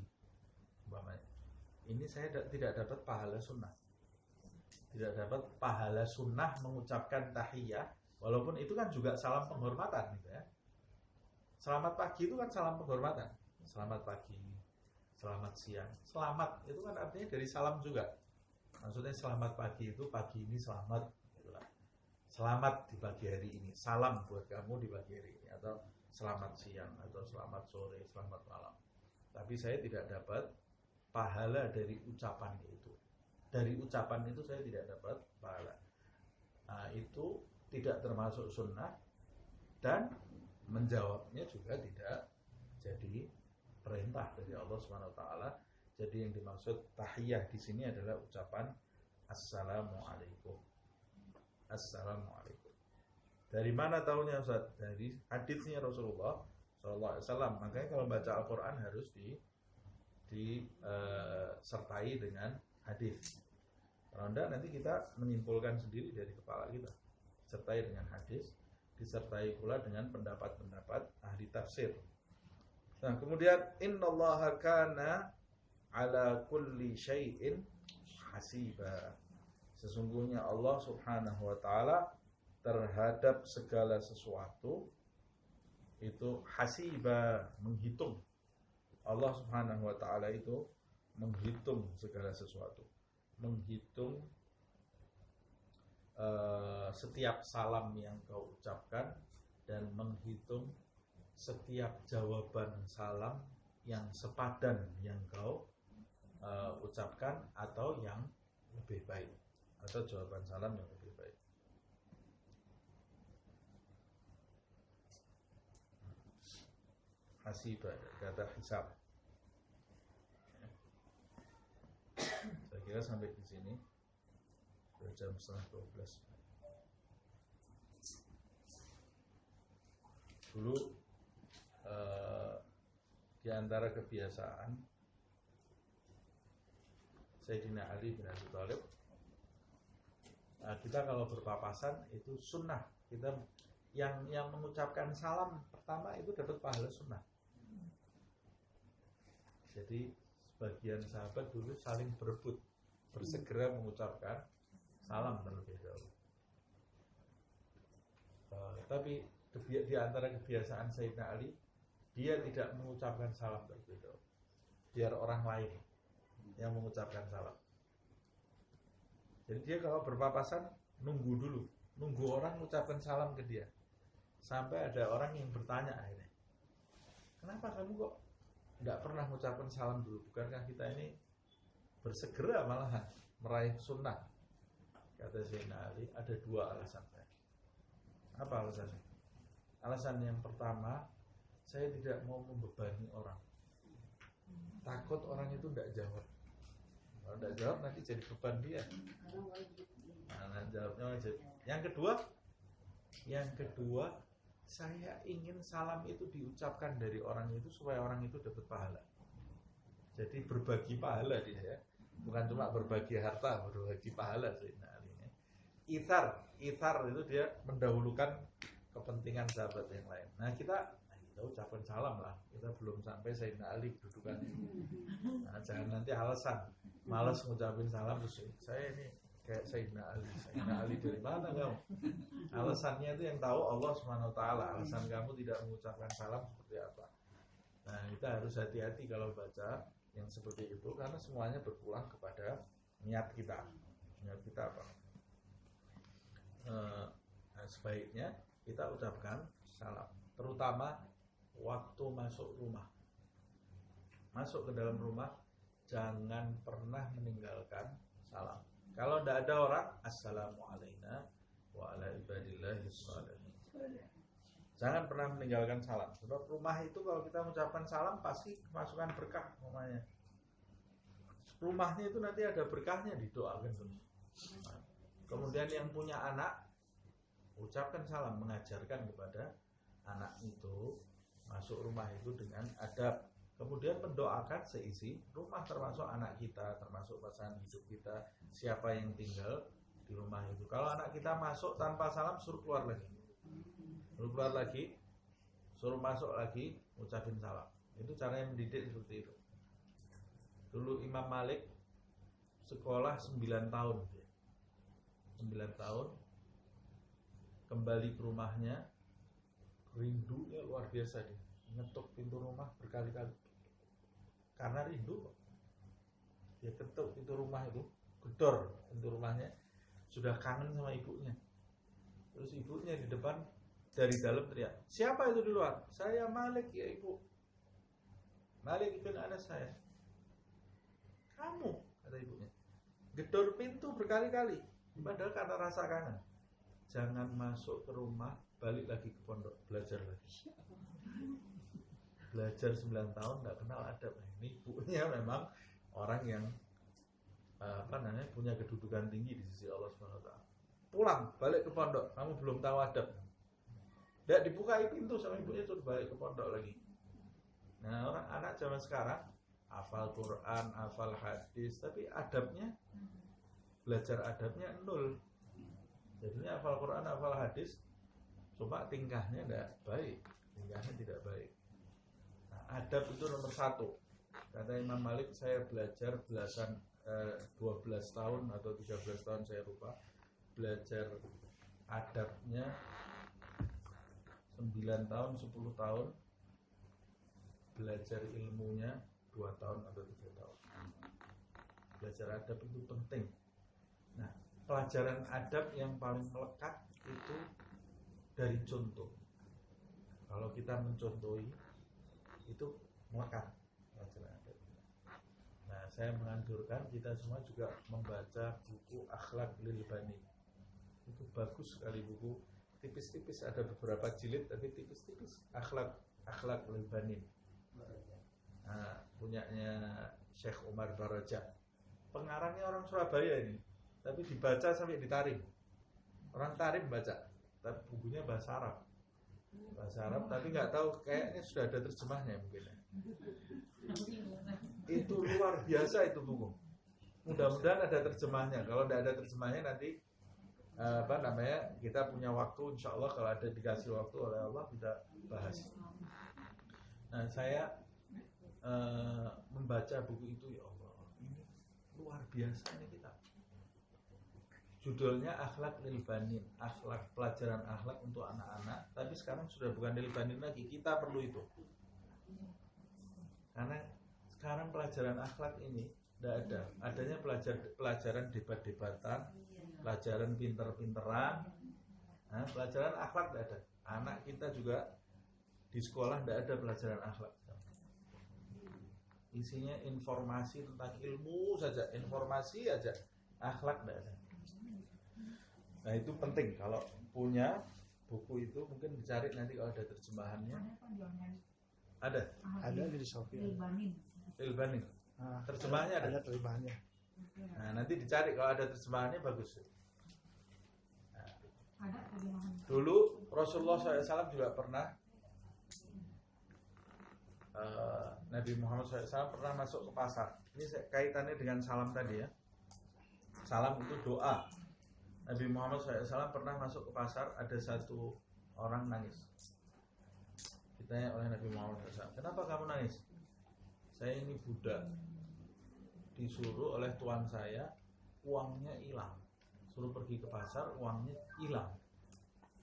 umpamanya. Ini saya tidak dapat pahala sunnah. Tidak dapat pahala sunnah mengucapkan tahiyah, walaupun itu kan juga salam penghormatan gitu ya. Selamat pagi itu kan salam penghormatan. Selamat pagi, selamat siang. Selamat itu kan artinya dari salam juga. Maksudnya selamat pagi itu pagi ini selamat, itulah. Selamat di pagi hari ini, salam buat kamu di pagi hari ini, atau selamat siang, atau selamat sore, selamat malam. Tapi saya tidak dapat pahala dari ucapan itu. Dari ucapan itu saya tidak dapat pahala. Nah, itu tidak termasuk sunnah, dan menjawabnya juga tidak jadi perintah dari Allah Subhanahu wa taala. Jadi yang dimaksud tahiyah di sini adalah ucapan assalamualaikum. Assalamualaikum. Dari mana tahunya Ustaz? Dari hadisnya Rasulullah SAW. Makanya kalau baca Al-Quran harus disertai dengan hadis. Kalau enggak nanti kita menyimpulkan sendiri dari kepala kita. Sertai dengan hadis, disertai pula dengan pendapat-pendapat ahli tafsir. Nah, kemudian innallaha kana ala kulli syai'in hasiba. Sesungguhnya Allah Subhanahu wa taala terhadap segala sesuatu itu hasiba, menghitung. Allah Subhanahu wa taala itu menghitung segala sesuatu. Menghitung setiap salam yang kau ucapkan, dan menghitung setiap jawaban salam yang sepadan yang kau ucapkan, atau yang lebih baik, atau jawaban salam yang lebih baik. Hasibah, kata hisab. Saya kira sampai di sini sudah jam 11:30. Dulu di antara kebiasaan Sayyidina Ali bin Abi Thalib, kita kalau berpapasan itu sunnah, kita yang mengucapkan salam pertama itu dapat pahala sunnah. Jadi sebagian sahabat dulu saling berebut, bersegera mengucapkan salam terlebih dahulu. Tapi di antara kebiasaan Sayyidina Ali, dia tidak mengucapkan salam terlebih dahulu, biar orang lain yang mengucapkan salam. Jadi dia kalau berpapasan nunggu dulu, nunggu orang mengucapkan salam ke dia, sampai ada orang yang bertanya akhirnya, kenapa kamu kok tidak pernah mengucapkan salam dulu? Bukankah kita ini bersegera malahan meraih sunnah? Kata Sayyidina Ali, ada dua alasan saya. Apa alasannya? Alasan yang pertama, saya tidak mau membebani orang. Takut orang itu tidak jawab. Kalau tidak jawab nanti jadi beban dia. Nah, jawabnya wajib. Yang kedua, saya ingin salam itu diucapkan dari orang itu supaya orang itu dapat pahala. Jadi berbagi pahala dia ya. Bukan cuma berbagi harta, berbagi pahala Sayyidina Ali ini. Ithar itu dia mendahulukan kepentingan sahabat yang lain. Nah, kita ucapkan salam lah. Kita belum sampai Sayyidina Ali kedudukan. Nah, jangan nanti alasan malas ngucapin salam terus saya ini kayak Sayyidina Ali. Sayyidina Ali dari mana kamu? Alasannya itu yang tahu Allah Subhanahu wa taala. Alasan kamu tidak mengucapkan salam seperti apa? Nah, kita harus hati-hati kalau baca yang seperti itu, karena semuanya berpulang kepada niat kita. Niat kita apa? Sebaiknya kita ucapkan salam, terutama waktu masuk rumah. Masuk ke dalam rumah, jangan pernah meninggalkan salam. Kalau tidak ada orang, assalamualaikum wa ala ibadillahis shalihin. Jangan pernah meninggalkan salam. Sebab rumah itu kalau kita mengucapkan salam pasti kemasukan berkah namanya. Rumahnya itu nanti ada berkahnya, didoakan terus. Kemudian yang punya anak, ucapkan salam, mengajarkan kepada anak itu masuk rumah itu dengan adab, kemudian mendoakan seisi rumah, termasuk anak kita, termasuk pasangan hidup kita, siapa yang tinggal di rumah itu. Kalau anak kita masuk tanpa salam, suruh keluar lagi. Suruh keluar lagi, suruh masuk lagi, ucapin salam. Itu caranya mendidik seperti itu. Dulu Imam Malik sekolah 9 tahun. 9 tahun, kembali ke rumahnya, rindunya luar biasa dia. Ngetuk pintu rumah berkali-kali. Karena rindu, dia ketuk pintu rumah itu, gedor pintu rumahnya, sudah kangen sama ibunya. Terus ibunya di depan, dari dalam teriak, siapa itu di luar? Saya Malik ya ibu. Malik ibn Anas saya. Kamu, kata ibunya. Gedor pintu berkali-kali, padahal karena rasa kangen. Jangan masuk ke rumah, balik lagi ke pondok, belajar lagi. Belajar 9 tahun nggak kenal adab. Ini ibunya memang orang yang punya kedudukan tinggi di sisi Allah SWT. Pulang, balik ke pondok, kamu belum tahu adab. Tidak dibukai pintu sama ibunya, suruh balik ke pondok lagi. Nah, orang anak zaman sekarang hafal Quran, hafal hadis, tapi adabnya, belajar adabnya nol. Jadinya hafal Quran, hafal hadis, cuma tingkahnya tidak baik, tingkahnya tidak baik. Nah, adab itu nomor 1. Kata Imam Malik, saya belajar 12 tahun atau 13 tahun saya lupa, belajar adabnya 9 tahun, 10 tahun, belajar ilmunya 2 tahun atau 3 tahun. Belajar adab itu penting. Nah, pelajaran adab yang paling melekat itu dari contoh. Kalau kita mencontohi, itu melekat pelajaran adab. Nah, saya menganjurkan kita semua juga membaca buku Akhlak lil Bani. Itu bagus sekali buku, tipis-tipis, ada beberapa jilid tapi tipis-tipis. Akhlak lil Bani. Nah, punyanya Syekh Umar Baraja. Pengarangnya orang Surabaya ini, tapi dibaca sampai ditarim. Orang tarim baca, tapi bukunya bahasa Arab. Bahasa Arab, tapi nggak tahu, kayaknya sudah ada terjemahnya mungkin. Itu luar biasa itu buku. Mudah-mudahan ada terjemahnya. Kalau tidak ada terjemahnya nanti kita punya waktu, insya Allah kalau ada dikasih waktu oleh Allah kita bahas. Nah, saya membaca buku itu, ya Allah, ini luar biasa ini kita. Judulnya Akhlak lil Banin, akhlak, pelajaran akhlak untuk anak-anak. Tapi sekarang sudah bukan lil Banin lagi, kita perlu itu. Karena sekarang pelajaran akhlak ini tidak ada. Adanya pelajaran debat-debatan, pelajaran pinter-pinteran. Nah, pelajaran akhlak tidak ada. Anak kita juga di sekolah tidak ada pelajaran akhlak. Isinya informasi tentang ilmu saja, informasi aja, akhlak tidak ada. Nah, itu penting. Kalau punya buku itu mungkin dicari nanti kalau ada terjemahannya. Ada di Shopee. Ilbani. Terjemahannya ada. Ada terjemahannya. Nah, nanti dicari kalau ada terjemahannya bagus. Nah, dulu Rasulullah SAW juga pernah, Nabi Muhammad SAW pernah masuk ke pasar. Ini kaitannya dengan salam tadi ya. Salam itu doa. Nabi Muhammad SAW pernah masuk ke pasar, ada satu orang nangis. Ditanya oleh Nabi Muhammad SAW, kenapa kamu nangis? Saya ini budak, disuruh oleh tuan saya, uangnya hilang. Suruh pergi ke pasar, uangnya hilang.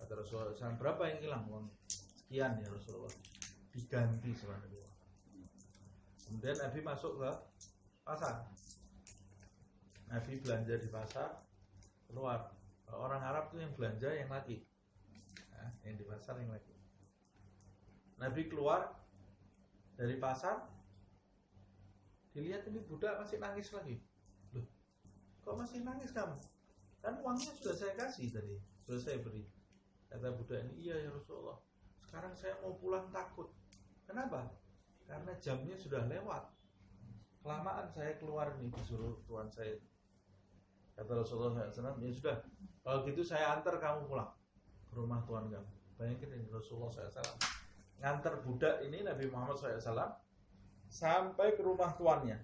Kata Rasulullah SAW, berapa yang hilang uangnya? Sekian ya Rasulullah. Diganti sama Nabi Muhammad. Kemudian Nabi masuk ke pasar. Nabi belanja di pasar, keluar. Orang Arab itu yang belanja yang laki, nah, yang di pasar yang laki. Nabi keluar dari pasar, dilihat ini budak masih nangis lagi. Loh, kok masih nangis kamu? Kan uangnya sudah saya kasih tadi, sudah saya beri. Kata budak ini, iya ya Rasulullah, sekarang saya mau pulang takut. Kenapa? Karena jamnya sudah lewat. Kelamaan saya keluar nih, disuruh tuan saya. Kata Rasulullah SAW, ya sudah, kalau gitu saya antar kamu pulang ke rumah tuan kamu. Bayangin ini Rasulullah SAW ngantar budak ini, Nabi Muhammad SAW sampai ke rumah tuannya.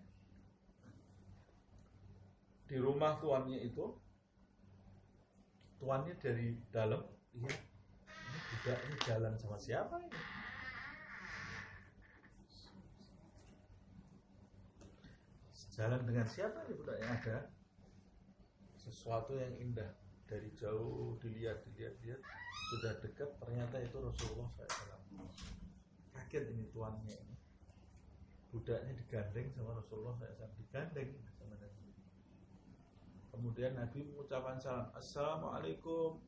Di rumah tuannya itu, tuannya dari dalam, iya, ini budaknya jalan sama siapa ini? Jalan dengan siapa ini budaknya? Ada sesuatu yang indah. Dari jauh dilihat, sudah dekat ternyata itu Rasulullah SAW. Kaget ini tuannya ini. Budaknya digandeng sama Rasulullah SAW, digandeng sama Nabi. Kemudian Nabi mengucapkan salam, Assalamualaikum.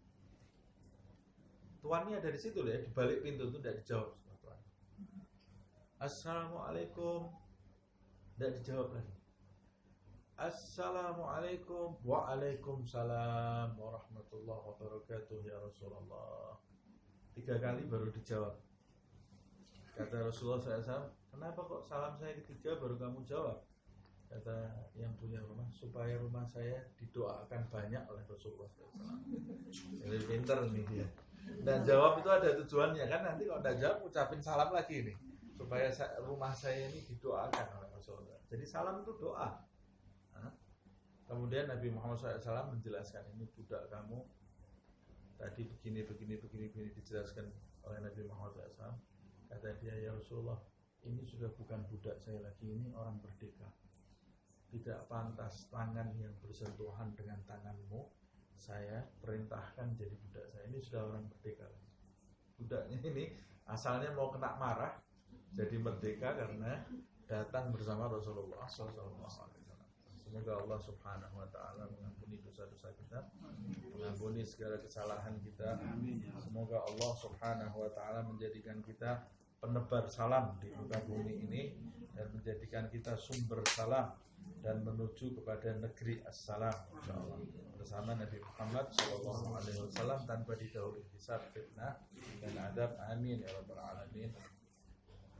Tuannya dari situ ya, di balik pintu itu tidak dijawab sama tuan. Assalamualaikum, tidak dijawab lagi. Assalamualaikum. Waalaikumsalam warahmatullahi wabarakatuh ya Rasulullah. 3 kali baru dijawab. Kata Rasulullah SAW, kenapa kok salam saya ketiga baru kamu jawab? Kata yang punya rumah, supaya rumah saya didoakan banyak oleh Rasulullah SAW. Jadi pinter nih dia. Dan jawab itu ada tujuannya kan, nanti kalau tidak jawab ucapin salam lagi nih, supaya rumah saya ini didoakan oleh Rasulullah. Jadi salam itu doa. Kemudian Nabi Muhammad SAW menjelaskan, ini budak kamu tadi begini dijelaskan oleh Nabi Muhammad SAW. Kata dia, ya Rasulullah, ini sudah bukan budak saya lagi, ini orang merdeka. Tidak pantas tangan yang bersentuhan dengan tanganmu saya perintahkan jadi budak saya. Ini sudah orang merdeka. Budaknya ini asalnya mau kena marah, jadi merdeka karena datang bersama Rasulullah SAW. Semoga Allah Subhanahu wa Ta'ala mengampuni dosa-dosa kita, mengampuni segala kesalahan kita. Semoga Allah Subhanahu wa Ta'ala menjadikan kita penebar salam di muka bumi ini, dan menjadikan kita sumber salam dan menuju kepada negeri as-salam insyaallah bersama Nabi Muhammad sallallahu alaihi wasallam tanpa didahului hisab, fitnah dan adab. Amin ya rabbal alamin.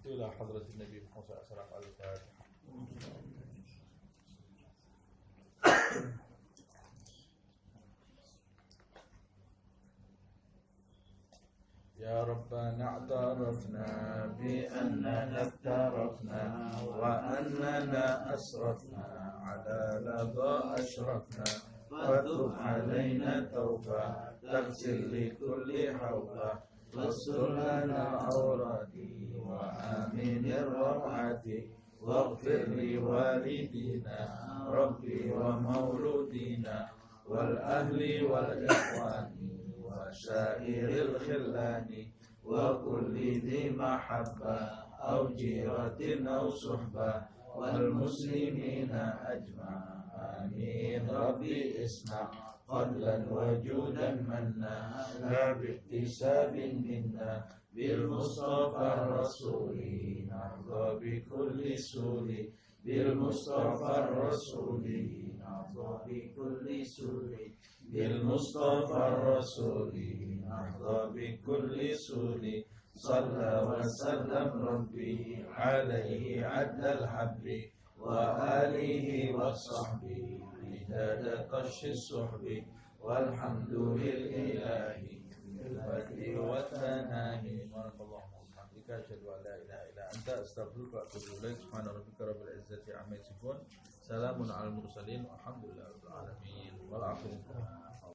Ila hadratin Nabi Muhammad sallallahu alaihi wasallam. يا ربنا اعترفنا بأننا اقترفنا وأننا أسرفنا على لظى أشرفنا وتب علينا توبة تغسل لكل حوبة واستر لنا العورات وآمن الروعات واغفر لوالدينا ربي ومولودينا والأهل والإخوان وسائر الخلان وكل ذي محبة أو جيرة أو صحبة والمسلمين أجمع آمين. ربي اسمع فضلا وجودا منا لا باكتساب منا بالمصطفى الرسول نرضى بكل سور بالمصطفى الرسول نرضى بكل سور بالمصطفى الرسول نرضى بكل سور صلى وسلم ربي عليه عد الحب وآله وصحبه مداد طش الصحب والحمد لله بالبدء والتناهي. بارك الله وبحمدك أشهد أن لا إله إلا أنت أستغفرك وأتوب إليك. سبحان ربك رب العزة عما يصفون سلام على المرسلين والحمد لله رب العالمين والعافية.